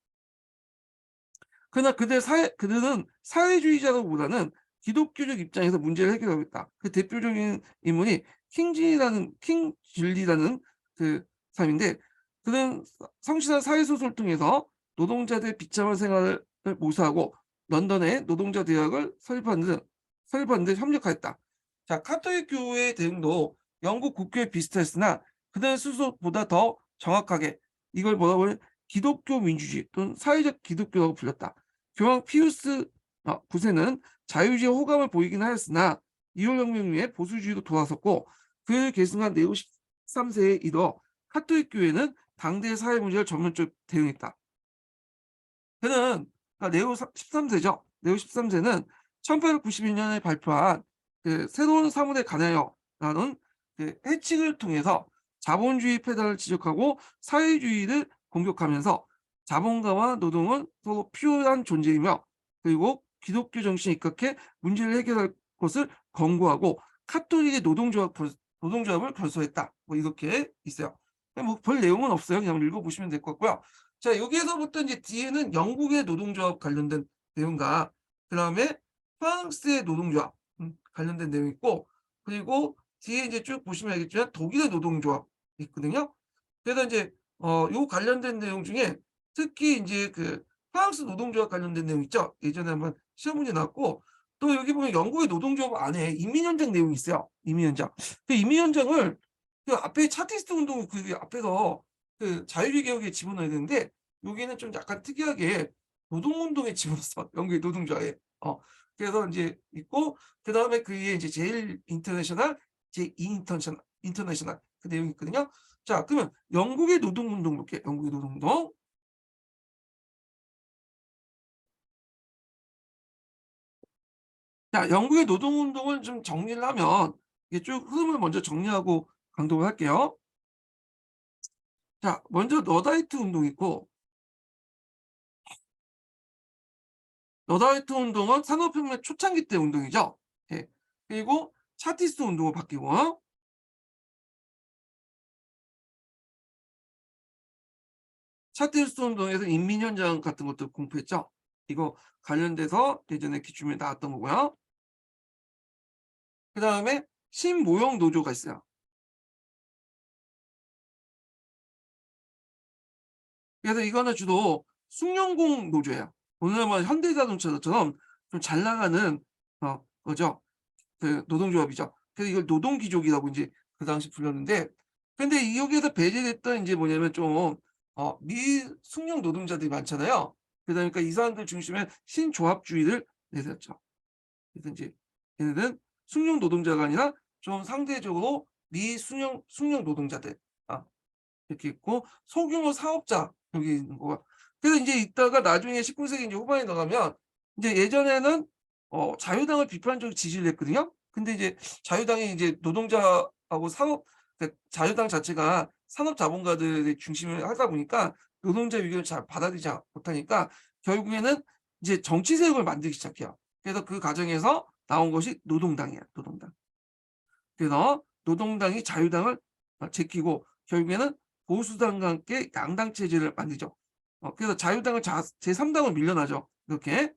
그러나 그들은 사회주의자보다는 기독교적 입장에서 문제를 해결하고 있다. 그 대표적인 인물이 킹 줄리라는 그 사람인데, 그는 성실한 사회소설 통해서 노동자들의 비참한 생활을 모사하고 런던의 노동자 대학을 설립하는 데 협력하였다. 자, 카톨릭 교회의 대응도 영국 국교에 비슷했으나 그들은 스스로보다 더 정확하게 이걸 뭐라고 하면 기독교 민주주의 또는 사회적 기독교라고 불렸다. 교황 피우스 9세는 자유주의 호감을 보이긴 하였으나 이호혁명 후에 보수주의로 돌아섰고, 그 계승한 네오 13세에 이르러 카톨릭 교회는 당대의 사회 문제를 전면적으로 대응했다. 그는 네오 13세죠. 네오 13세는 1891년에 발표한 그 새로운 사물에 관하여라는 그 해칙을 통해서 자본주의 패단을 지적하고 사회주의를 공격하면서 자본가와 노동은 서로 필요한 존재이며, 그리고 기독교 정신에 입각해 문제를 해결할 것을 권고하고 카톨릭의 노동조합을 결성했다. 뭐 이렇게 있어요. 뭐 별 내용은 없어요. 그냥 읽어보시면 될 것 같고요. 자, 여기에서부터 이제 뒤에는 영국의 노동조합 관련된 내용과 그다음에 프랑스의 노동조합 관련된 내용이 있고, 그리고 뒤에 이제 쭉 보시면 알겠지만 독일의 노동조합 있거든요. 그래서 이제 요 관련된 내용 중에 특히 이제 그 프랑스 노동조합 관련된 내용 있죠. 예전에 한번 시험 문제 나왔고, 또 여기 보면 영국의 노동조합 안에 인민연장 내용이 있어요. 인민연장. 그 인민연장을 그 앞에 차티스트 운동 그 앞에서 그 자유주의 개혁에 집어넣어야 되는데 여기는 좀 약간 특이하게 노동운동에 집어넣었어. 영국의 노동조합에. 그래서 이제 있고, 그다음에 그 위에 이제 제일 인터내셔널, 제 인터내셔널 그 내용이 있거든요. 자, 그러면 영국의 노동운동 볼게요. 영국의 노동운동. 자, 영국의 노동운동을 좀 정리를 하면 이게 쭉 흐름을 먼저 정리하고 강독을 할게요. 자, 먼저 러다이트 운동 있고, 러다이트 운동은 산업혁명 초창기 때 운동이죠. 예. 그리고 차티스트 운동으로 바뀌고, 차티스트 운동에서 인민현장 같은 것도 공표했죠. 이거 관련돼서 예전에 기출문에 나왔던 거고요. 그 다음에 신모형 노조가 있어요. 그래서 이거는 주로 숭늉공 노조예요. 오늘 뭐 현대자동차처럼 좀 잘 나가는 거죠. 그 노동조합이죠. 그래서 이걸 노동기족이라고 이제 그 당시 불렀는데, 근데 여기에서 배제됐던 이제 뭐냐면 좀 미숙련 노동자들이 많잖아요. 그러다 보니까 이 사람들 중심에 신조합주의를 내세웠죠. 그래서 이제 얘네는 숙련 노동자가 아니라 좀 상대적으로 숙련 노동자들 이렇게 있고, 소규모 사업자 여기 있는 거가. 그래서 이제 있다가 나중에 19세기 이제 후반에 나가면 이제 예전에는 자유당을 비판적으로 지지를 했거든요. 근데 이제 자유당이 이제 노동자하고 그러니까 자유당 자체가 산업자본가들의 중심을 하다 보니까 노동자 의견을 잘 받아들이지 못하니까 결국에는 이제 정치 세력을 만들기 시작해요. 그래서 그 과정에서 나온 것이 노동당이에요, 노동당. 그래서 노동당이 자유당을 제끼고 결국에는 보수당과 함께 양당 체제를 만들죠. 그래서 자유당은 제3당으로 밀려나죠. 이렇게.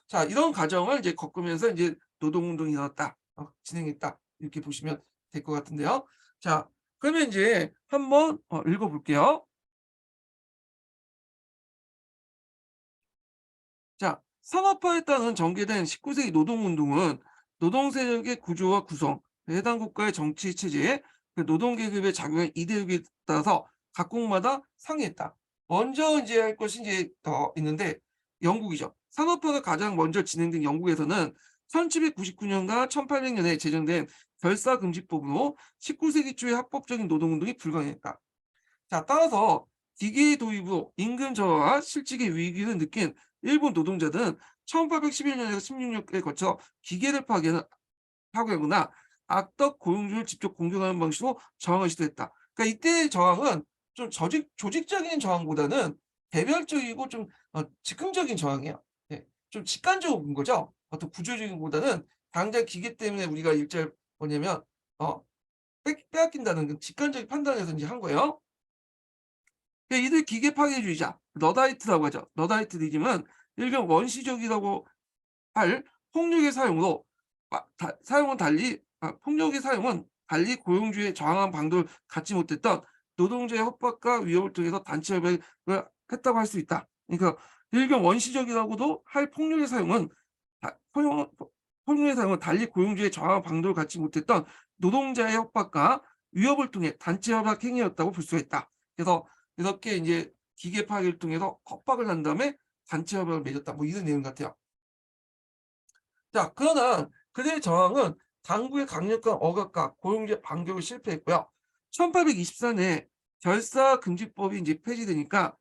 자, 이런 과정을 이제 겪으면서 이제 노동운동이 일어났다. 진행했다. 이렇게 보시면 될 것 같은데요. 자, 그러면 이제 한번 읽어볼게요. 자, 산업화에 따른 전개된 19세기 노동운동은 노동세력의 구조와 구성, 해당 국가의 정치 체제, 노동계급의 작용한 이데올기에 따라서 각국마다 상이했다. 먼저 이제 할 것이 이제 더 있는데 영국이죠. 산업화가 가장 먼저 진행된 영국에서는 1799년과 1800년에 제정된 결사금지법으로 19세기 초의 합법적인 노동운동이 불가능했다. 자, 따라서 기계의 도입으로 임금 저하와 실직의 위기를 느낀 일본 노동자들은 1811년에서 16년에 거쳐 기계를 파괴하거나 악덕 고용주를 직접 공격하는 방식으로 저항을 시도했다. 그러니까 이때의 저항은 좀 조직적인 저항보다는 개별적이고 좀 즉흥적인 저항이에요. 네, 좀 직관적인 거죠. 어떤 구조적인 것보다는 당장 기계 때문에 우리가 일자를 뭐냐면 빼앗긴다는 그 직관적인 판단에서 이제 한 거예요. 이들 기계 파괴주의자, 러다이트라고 하죠. 러다이트리즘은 일명 원시적이라고 할 폭력의 사용으로 폭력의 사용은 달리 고용주의 저항한 방도를 갖지 못했던 노동자의 협박과 위협을 통해서 단체 협약을 했다고 할 수 있다. 그러니까 일명 원시적이라고도 할 폭력의 사용은 달리 고용주의 저항한 방도를 갖지 못했던 노동자의 협박과 위협을 통해 단체 협약 행위였다고 볼 수가 있다. 그래서 이렇게 이제 기계 파괴를 통해서 협박을 한 다음에 단체 협약을 맺었다. 뭐 이런 내용 같아요. 자, 그러나 그들의 저항은 당국의 강력한 억압과 고용주의 반격을 실패했고요. 1824년에 결사금지법이 이제 폐지되니까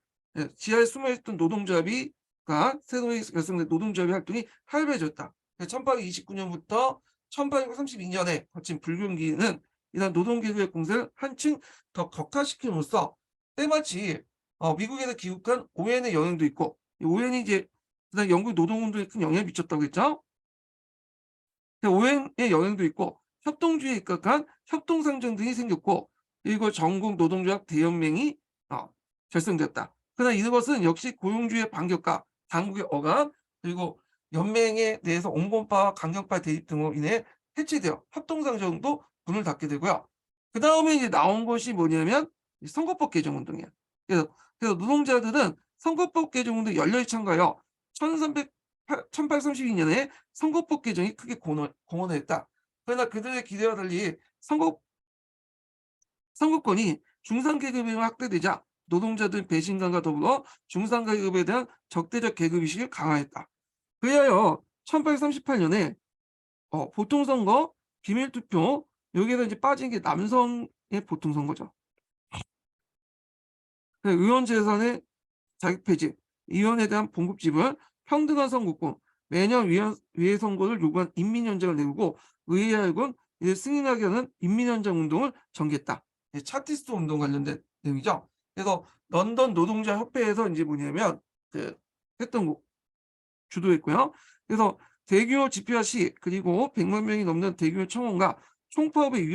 지하에 숨어있던 노동조합이가 새로이 결성된 노동조합의 활동이 활발해졌다. 1829년부터 1832년에 거친 불경기는 이런 노동계급의 공세를 한층 더 격화시킴으로써 때마치 미국에서 귀국한 오웬의 영향도 있고, 오웬이 이제 그다음 영국 노동운동에 큰 영향을 미쳤다고 했죠. 오행의 영향도 있고 협동주의에 입각한 협동상정 등이 생겼고 그리고 전국 노동조합 대연맹이 결성되었다. 그러나 이것은 역시 고용주의 반격과 당국의 억압 그리고 연맹에 대해서 온건파와 강경파 대립 등으로 인해 해체되어 협동상정도 문을 닫게 되고요. 그 다음에 이제 나온 것이 뭐냐면 선거법 개정운동이에요. 그래서 노동자들은 선거법 개정운동에 열렬히 참가하여 1832년에 선거법 개정이 크게 공헌했다. 그러나 그들의 기대와 달리 선거권이 중산계급에 확대되자 노동자들 배신감과 더불어 중산계급에 대한 적대적 계급의식을 강화했다. 그리하여 1838년에 보통선거, 비밀투표 여기에서 이제 빠진 게 남성의 보통선거죠. 의원 재산의 자격 폐지, 의원에 대한 봉급 지불, 평등한 선거권, 매년 위헌 선거를 요구한 인민연장을 내고 의회하고는 승인하게 하는 인민연장 운동을 전개했다. 차티스트 운동 관련된 내용이죠. 그래서 런던 노동자 협회에서 이제 뭐냐면 했던 거 주도했고요. 그래서 대규모 집회와 시 그리고 100만 명이 넘는 대규모 청원과 총파업의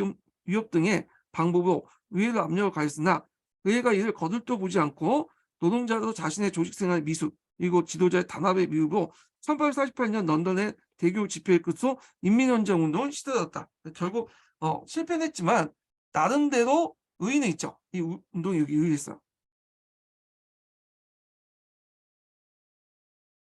위협 등의 방법으로 의회를 압력을 가했으나 의회가 이를 거들떠 보지 않고 노동자도 자신의 조직생활의 미숙 그리고 지도자의 단합의 미흡으로 1848년 런던의 대규모 집회의 끝으로 인민연장 운동은 시들었다. 결국 실패는 했지만 나름대로 의의는 있죠. 이 운동이 여기 의의했어요.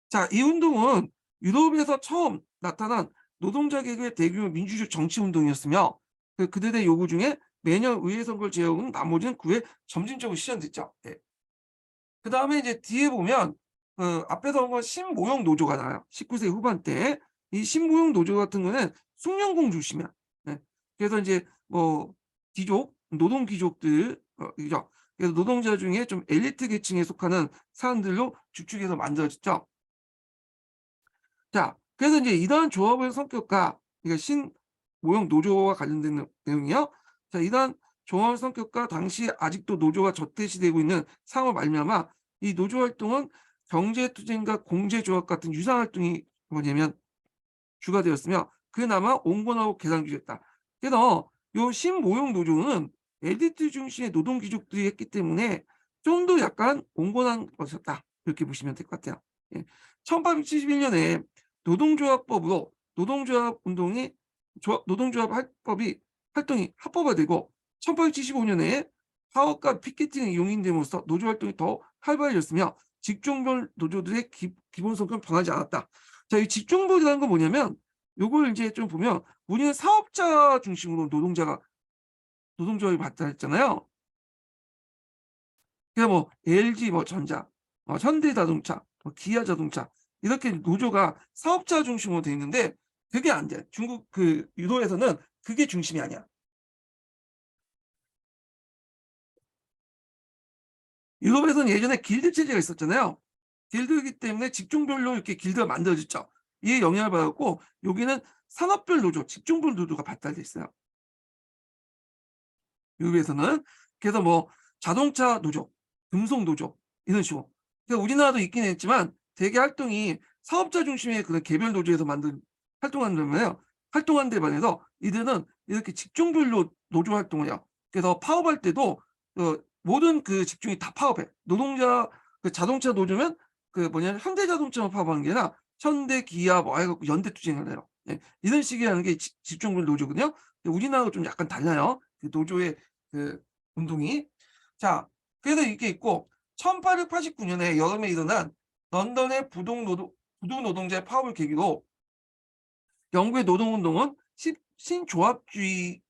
자, 이 운동은 유럽에서 처음 나타난 노동자 계급의 대규모 민주주의 정치 운동이었으며 그들의 요구 중에 매년 의회 선거를 제외하고는 나머지는 그 후에 점진적으로 실현됐죠. 네. 그 다음에 이제 뒤에 보면 앞에서 본 건 신모형 노조가 나와요. 19세기 후반때 이 신모형 노조 같은 거는 숭령공 중심이야. 네. 그래서 이제 뭐 귀족, 노동 귀족들 이죠. 그래서 노동자 중에 좀 엘리트 계층에 속하는 사람들로 주축해서 만들어졌죠. 자, 그래서 이제 이러한 조합의 성격과 그러니까 신모형 노조와 관련된 내용이요. 자, 이러한 조합 성격과 당시 아직도 노조가 저태시되고 있는 상황을 말미암아 이 노조 활동은 경제투쟁과 공제조합 같은 유사 활동이 뭐냐면 주가 되었으며 그나마 온건하고 개방주의였다. 그래서 요 신모형 노조는 엘리트 중심의 노동 귀족들이 했기 때문에 좀 더 약간 온건한 것이었다. 이렇게 보시면 될 것 같아요. 예. 1871년에 노동조합법으로 노동조합 운동이 노동조합 합법이 활동이 합법화되고 1875년에 파업과 피켓팅이 용인됨으로써 노조 활동이 더 활발해졌으며 직종별 노조들의 기본 성격은 변하지 않았다. 자, 이 직종별이라는 건 뭐냐면 요걸 이제 좀 보면 우리는 사업자 중심으로 노동조합이 발달했잖아요. 그래서 뭐 LG 뭐 전자, 현대자동차, 기아자동차 이렇게 노조가 사업자 중심으로 돼 있는데 그게 안 돼. 중국 그 유도에서는 그게 중심이 아니야. 유럽에서는 예전에 길드 체제가 있었잖아요. 길드이기 때문에 직종별로 이렇게 길드가 만들어졌죠. 이에 영향을 받았고 여기는 산업별 노조, 직종별 노조가 발달돼 있어요. 유럽에서는 그래서 뭐 자동차 노조, 금속 노조 이런 식으로. 그러니까 우리나라도 있긴 했지만 대개 활동이 사업자 중심의 그런 개별 노조에서 활동한다면요. 활동한 데 반해서 이들은 이렇게 직종별로 노조 활동을 해요. 그래서 파업할 때도 모든 그 직종이 다 파업해. 노동자 그 자동차 노조면 그 뭐냐면 현대자동차만 파업하는 게 아니라 현대, 기아 뭐 해갖고 연대투쟁을 해요. 예. 이런 식의 하는 게 직종별 노조거든요. 우리나라가 좀 약간 달라요. 그 노조의 그 운동이. 자, 그래서 이게 있고 1889년에 여름에 일어난 런던의 부동노동자의 파업을 계기로 영국의 노동운동은 신조합주의라는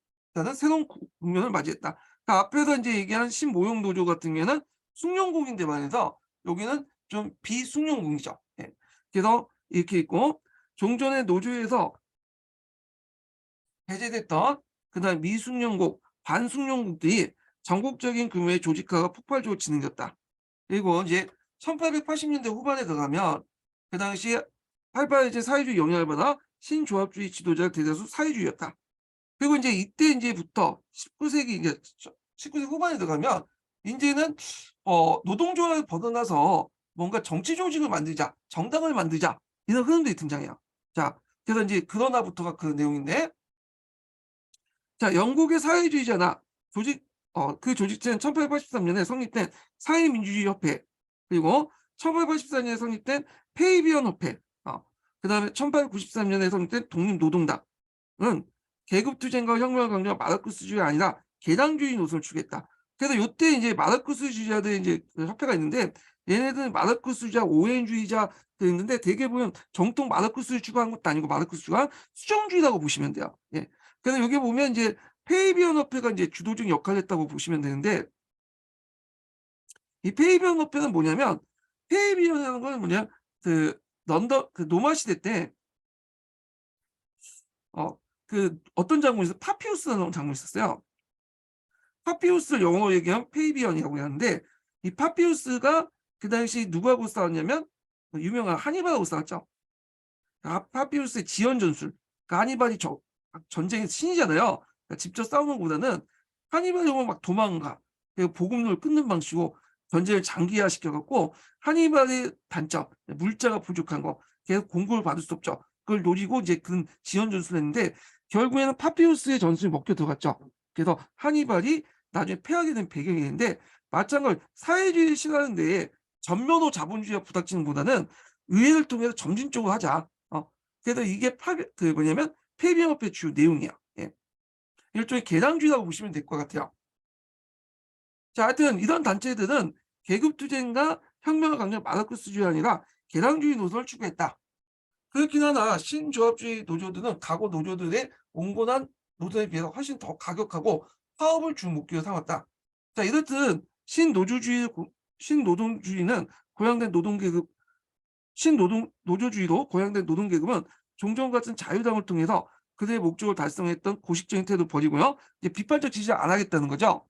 새로운 국면을 맞이했다. 그러니까 앞에서 이제 얘기한 신모형 노조 같은 경우는 숭룡국인데 반해서 여기는 좀 비숭룡국이죠. 예. 그래서 이렇게 있고 종전의 노조에서 배제됐던 그다음 미숭룡국, 반숭룡국들이 전국적인 규모의 조직화가 폭발적으로 진행됐다. 그리고 이제 1880년대 후반에 들어가면 그 당시에 활발해진 사회주의 영향을 받아 신조합주의 지도자가 대다수 사회주의였다. 그리고 이제 이때 이제부터 19세기 이제 19세기 후반에 들어가면 이제는 노동조합을 벗어나서 뭔가 정치 조직을 만들자, 정당을 만들자 이런 흐름들이 등장해요. 자, 그래서 이제 그러나부터가 그 내용인데 자, 영국의 사회주의자나 그 조직체는 1883년에 성립된 사회민주주의 협회, 그리고 1884년에 성립된 페이비언 협회, 그다음에 1893년에 성립된 독립노동당은 계급투쟁과 혁명을 강조한 마르크스주의가 아니라 계당주의 노선을 추구했다. 그래서 요때 이제 마르크스주의자들 이제 그 협회가 있는데 얘네들은 마르크스주의자, 오웬주의자 있는데 대개 보면 정통 마르크스를 추구한 것도 아니고 마르크스주의가 수정주의라고 보시면 돼요. 예. 그래서 여기 보면 이제 페이비언 협회가 이제 주도적인 역할을 했다고 보시면 되는데 이 페이비언 협회는 뭐냐면 페이비언이라는 건 뭐냐 그 런던 그 로마 시대 때 그 어떤 장군이 있어요? 파피우스라는 장군이 있었어요. 파피우스를 영어로 얘기하면 페이비언이라고 하는데 이 파피우스가 그 당시 누구하고 싸웠냐면 유명한 하니발하고 싸웠죠. 파피우스의 지연 전술. 그러니까 하니발이 전쟁의 신이잖아요. 그러니까 직접 싸우는 것보다는 하니발이 오면 막 도망가. 그리고 보급로를 끊는 방식으로 전쟁을 장기화 시켜갖고 하니발의 단점, 물자가 부족한 거, 계속 공급을 받을 수 없죠. 그걸 노리고 이제 그 지연 전술을 했는데 결국에는 파피우스의 전술이 먹혀 들어갔죠. 그래서 하니발이 나중에 패하게 된 배경이 있는데 마찬가지로 사회주의를 싫어하는 데에 전면호 자본주의와 부닥치는 보다는 의회를 통해서 점진적으로 하자. 그래서 이게 그 뭐냐면 폐비협회 주요 내용이야. 예. 일종의 계당주의라고 보시면 될 것 같아요. 자, 하여튼 이런 단체들은 계급투쟁과 혁명을 강조한 마르크스주의가 아니라 계당주의 노선을 추구했다. 그렇긴 하나 신조합주의 노조들은 과거 노조들의 온건한 노선에 비해서 훨씬 더 가격하고 파업을 주 목표로 삼았다. 자, 이렇듯 신노동주의는 고양된 노동계급 노조주의로 고양된 노동계급은 종전 같은 자유당을 통해서 그들의 목적을 달성했던 고식적인 태도를 버리고요. 이제 비판적 지지를 안 하겠다는 거죠.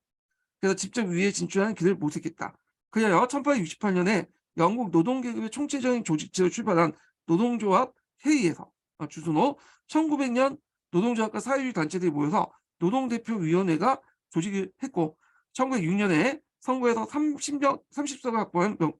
그래서 직접 위에 진출하는 길을 모색했다. 그리하여 1868년에 영국 노동계급의 총체적인 조직체로 출발한 노동조합 회의에서 주순호 1900년 노동조합과 사회주의 단체들이 모여서 노동대표위원회가 조직을 했고 1906년에 선거에서 30석을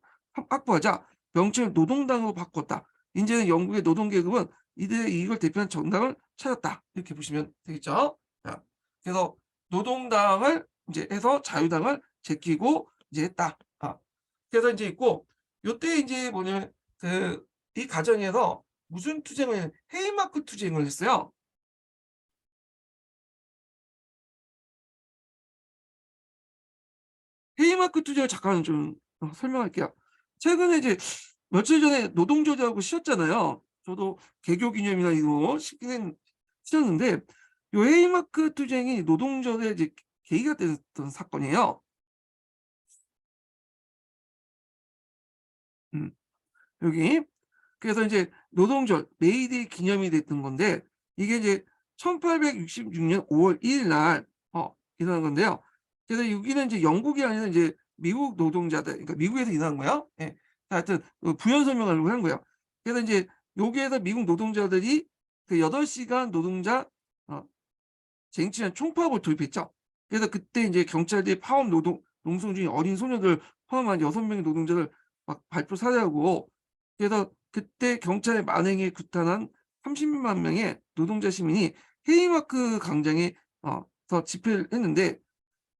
확보하자 명칭을 노동당으로 바꿨다. 이제는 영국의 노동계급은 이들의 이익을 대표하는 정당을 찾았다. 이렇게 보시면 되겠죠. 자, 그래서 노동당을 이제 해서 자유당을 제끼고 이제 했다. 그래서 이제 있고 요때 이제 뭐냐면 이 과정에서 무슨 투쟁을 헤이마크 투쟁을 했어요. 헤이마크 투쟁을 잠깐 좀 설명할게요. 최근에 이제 며칠 전에 노동조례하고 쉬었잖아요. 저도 개교 기념이나 이거 쉬었는데 요 헤이마크 투쟁이 노동조례 이제 계기가 됐던 사건이에요. 음, 여기 그래서 이제 노동절 메이데이 기념이 됐던 건데 이게 이제 1866년 5월 1일 날 일어난 건데요. 그래서 여기는 이제 영국이 아니라 이제 미국 노동자들, 그러니까 미국에서 일어난 거예요. 예. 하여튼 부연 설명하려고 한 거예요. 그래서 이제 여기에서 미국 노동자들이 그 8시간 노동자 쟁취한 총파업을 도입했죠. 그래서 그때 이제 경찰들이 파업 농성 중인 어린 소녀들 포함한 6명의 노동자를 막 발표 살해하고 그래서 그때 경찰의 만행에 규탄한 30만 명의 노동자 시민이 헤이마크 광장에 서 집회를 했는데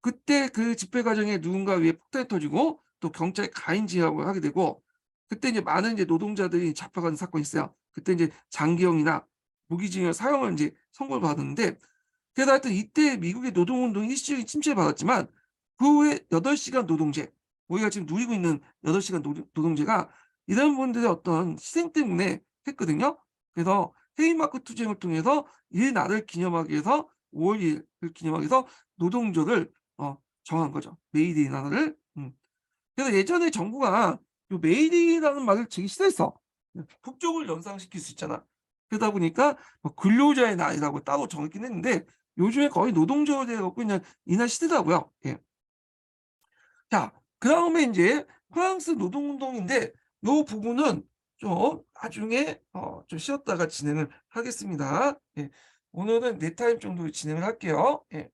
그때 그 집회 과정에 누군가 위에 폭탄이 터지고 또 경찰이 가인 진압을 하게 되고 그때 이제 많은 이제 노동자들이 잡혀가는 사건이 있어요. 그때 이제 장기형이나 무기징역 사형을 이제 선고를 받았는데 그래서 하여튼 이때 미국의 노동운동이 일시적인 침체를 받았지만 그 후에 8시간 노동제, 우리가 지금 누리고 있는 8시간 노동제가 이런 분들의 어떤 희생 때문에 했거든요. 그래서 헤이마크 투쟁을 통해서 이 날을 기념하기 위해서 5월 2일을 기념하기 위해서 노동조를 정한 거죠. 메이데이 날을. 그래서 예전에 정부가 요 메이데이라는 말을 되게 싫어했어. 북쪽을 연상시킬 수 있잖아. 그러다 보니까 뭐 근로자의 날이라고 따로 정했긴 했는데 요즘에 거의 노동조에 갖고 있는 이날 시대더라고요. 예. 자, 그다음에 이제 프랑스 노동운동인데 요 부분은 좀 나중에 좀 쉬었다가 진행을 하겠습니다. 예. 오늘은 4타임 정도 진행을 할게요. 예.